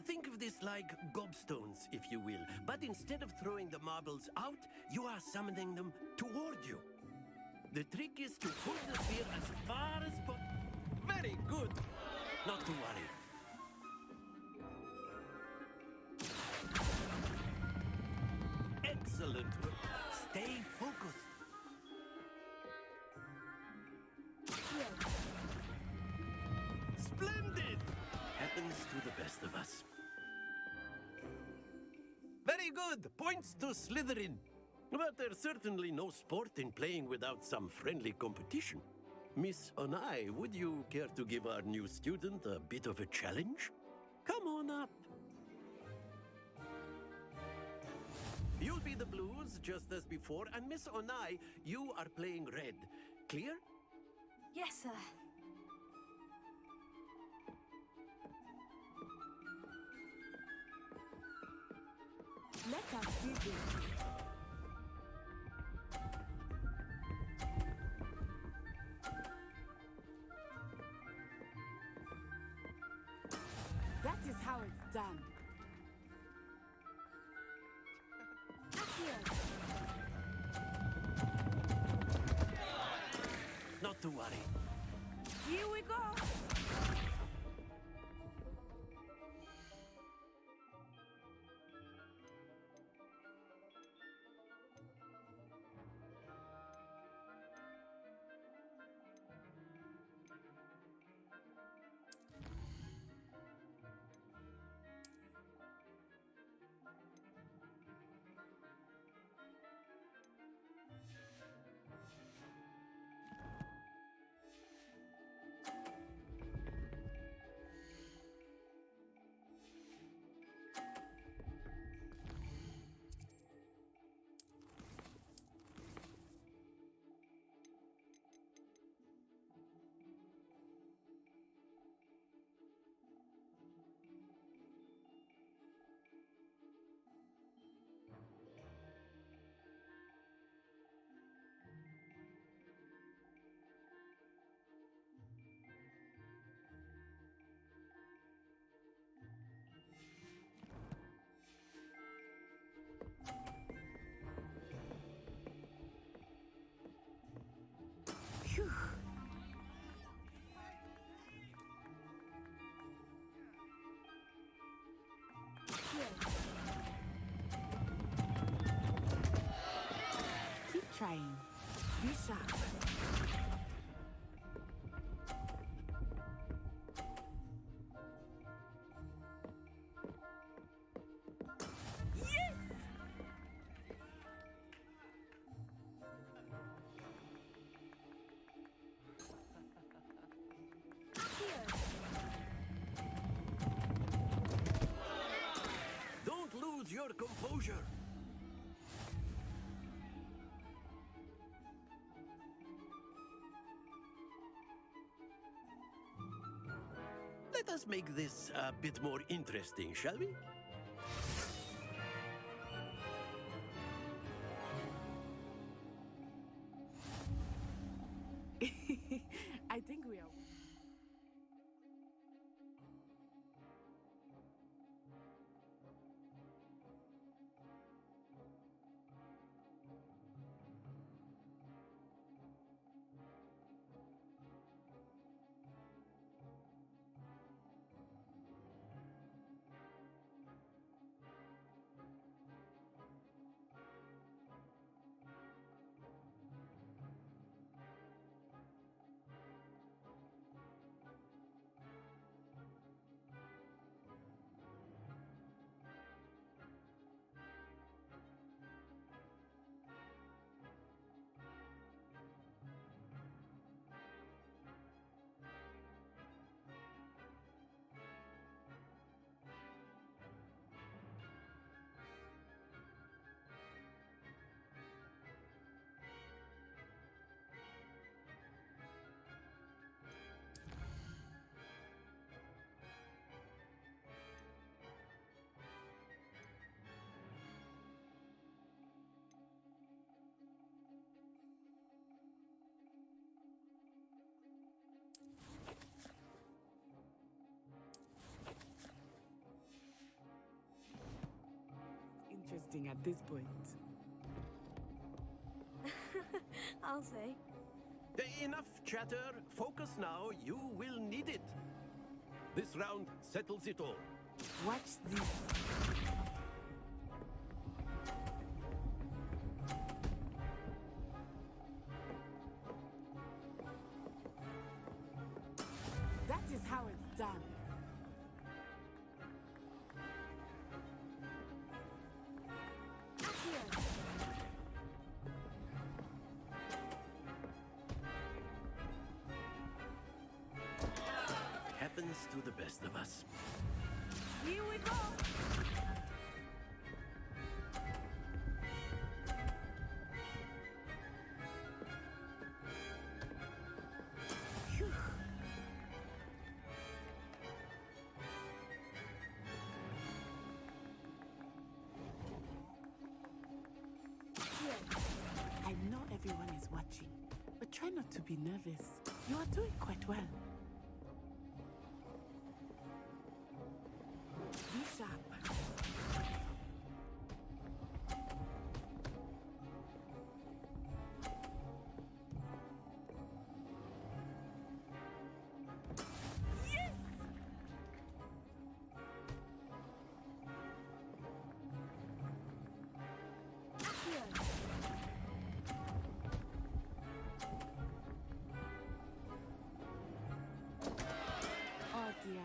think of this like gobstones, if you will, but instead of throwing the marbles out, you are summoning them toward you. The trick is to pull the sphere as far as possible. Very good. Not to worry. Excellent. Stay focused. Splendid! Happens to the best of us. Very good! Points to Slytherin. But there's certainly no sport in playing without some friendly competition. Miss Onai, would you care to give our new student a bit of a challenge? Come on up. You'll be the blues, just as before, and Miss Onai, you are playing red. Clear?
Yes, sir.
Let us do this. That is how it's done.
Not to worry.
Here we go. Phew. Keep trying. Be sharp.
Don't lose your composure. Let us make this a bit more interesting, shall we?
I think we are. interesting at this point.
I'll say.
Enough chatter. Focus now. You will need it. This round settles it all.
Watch this. That is how it's done.
Happens to the best of us.
Here we go. Phew. Here. I know everyone is watching, but try not to be nervous. You are doing quite well. Be sharp. Yes! Oh dear.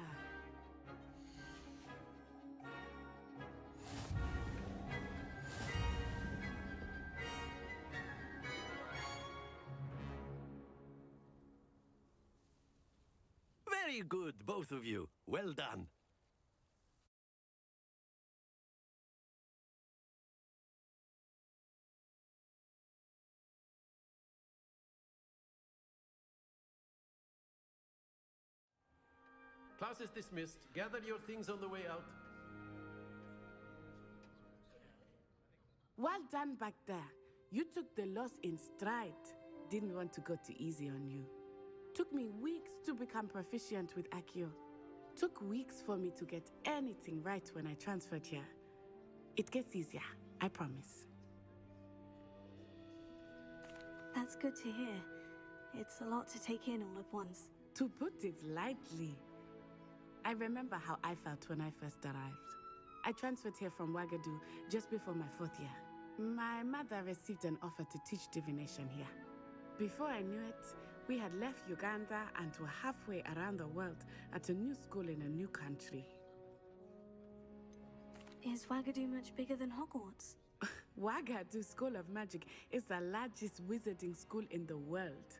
Very good, both of you. Well done. Class is dismissed. Gather your things on the way out.
Well done back there. You took the loss in stride. Didn't want to go too easy on you. Took me weeks to become proficient with Accio. Took weeks for me to get anything right when I transferred here. It gets easier, I promise.
That's good to hear. It's a lot to take in all at once.
To put it lightly, I remember how I felt when I first arrived. I transferred here from Wagadu just before my 4th year. My mother received an offer to teach divination here. Before I knew it, we had left Uganda and were halfway around the world at a new school in a new country.
Is Wagadu much bigger than Hogwarts?
Wagadu School of Magic is the largest wizarding school in the world.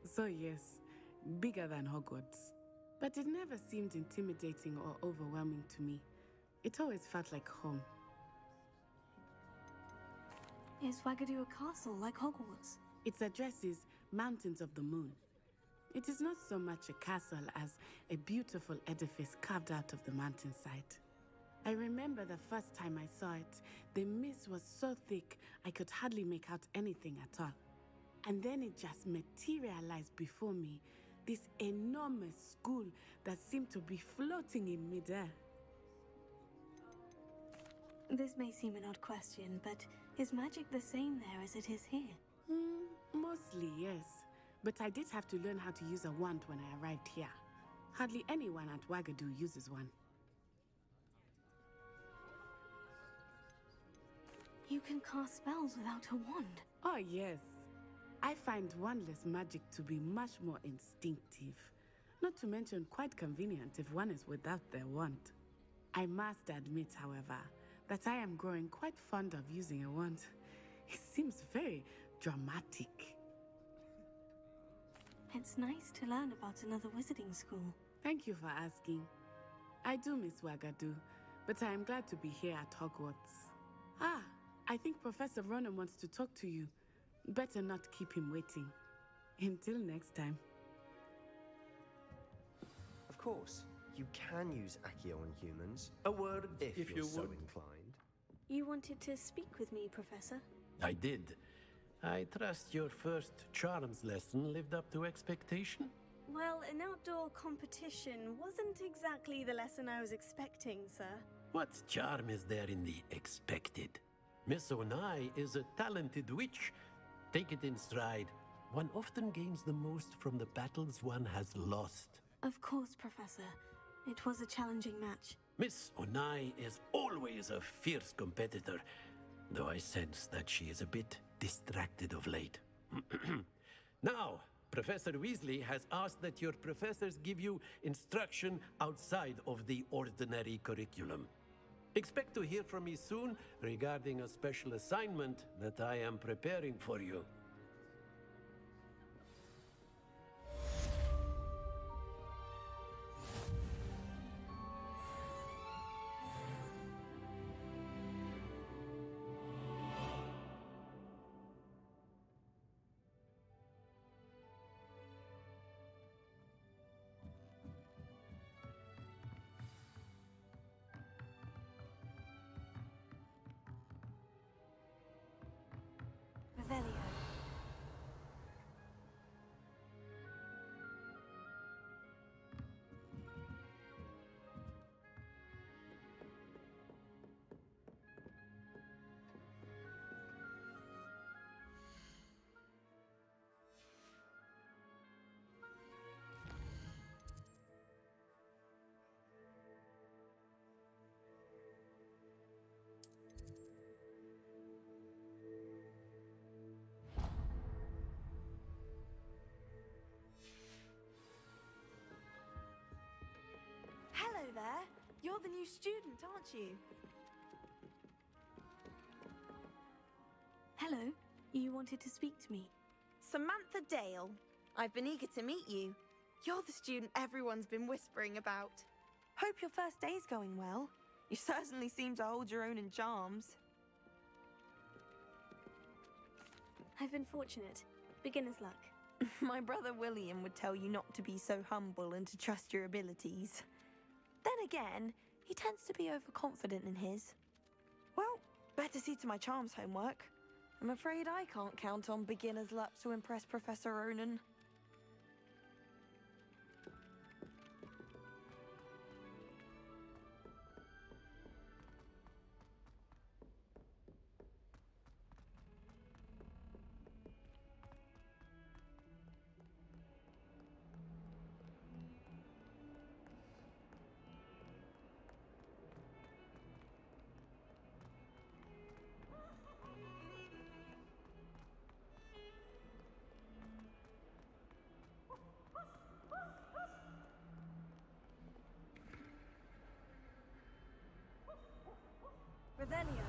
So yes, bigger than Hogwarts. But it never seemed intimidating or overwhelming to me. It always felt like home.
Is Wagadu a castle like Hogwarts?
Its address is Mountains of the Moon. It is not so much a castle as a beautiful edifice carved out of the mountainside. I remember the first time I saw it, the mist was so thick I could hardly make out anything at all. And then it just materialized before me, this enormous school that seemed to be floating in midair.
This may seem an odd question, but is magic the same there as it is here?
Mostly, yes. But I did have to learn how to use a wand when I arrived here. Hardly anyone at Wagadu uses one.
You can cast spells without a wand?
Oh, yes. I find wandless magic to be much more instinctive. Not to mention quite convenient if one is without their wand. I must admit, however, that I am growing quite fond of using a wand. It seems very dramatic.
It's nice to learn about another wizarding school.
Thank you for asking. I do miss Wagadu, but I am glad to be here at Hogwarts. Ah, I think Professor Ronan wants to talk to you. Better not keep him waiting. Until next time.
Of course, you can use Accio on humans.
A word,
if
you
you're so
would.
inclined.
You wanted to speak with me, Professor?
I did. I trust your first charms lesson lived up to expectation?
Well, an outdoor competition wasn't exactly the lesson I was expecting, sir.
What charm is there in the expected? Miss Onai is a talented witch. Take it in stride. One often gains the most from the battles one has lost.
Of course, Professor. It was a challenging match.
Miss Onai is always a fierce competitor, though I sense that she is a bit distracted of late. Now, Professor Weasley has asked that your professors give you instruction outside of the ordinary curriculum. Expect to hear from me soon regarding a special assignment that I am preparing for you.
Revelio.
Hello there. You're the new student, aren't you?
Hello. You wanted to speak to me?
Samantha Dale. I've been eager to meet you. You're the student everyone's been whispering about. Hope your first day's going well. You certainly seem to hold your own in charms.
I've been fortunate. Beginner's luck.
My brother William would tell you not to be so humble and to trust your abilities. Then again, he tends to be overconfident in his. Well, better see to my charms homework. I'm afraid I can't count on beginner's luck to impress Professor Ronan.
Revelio.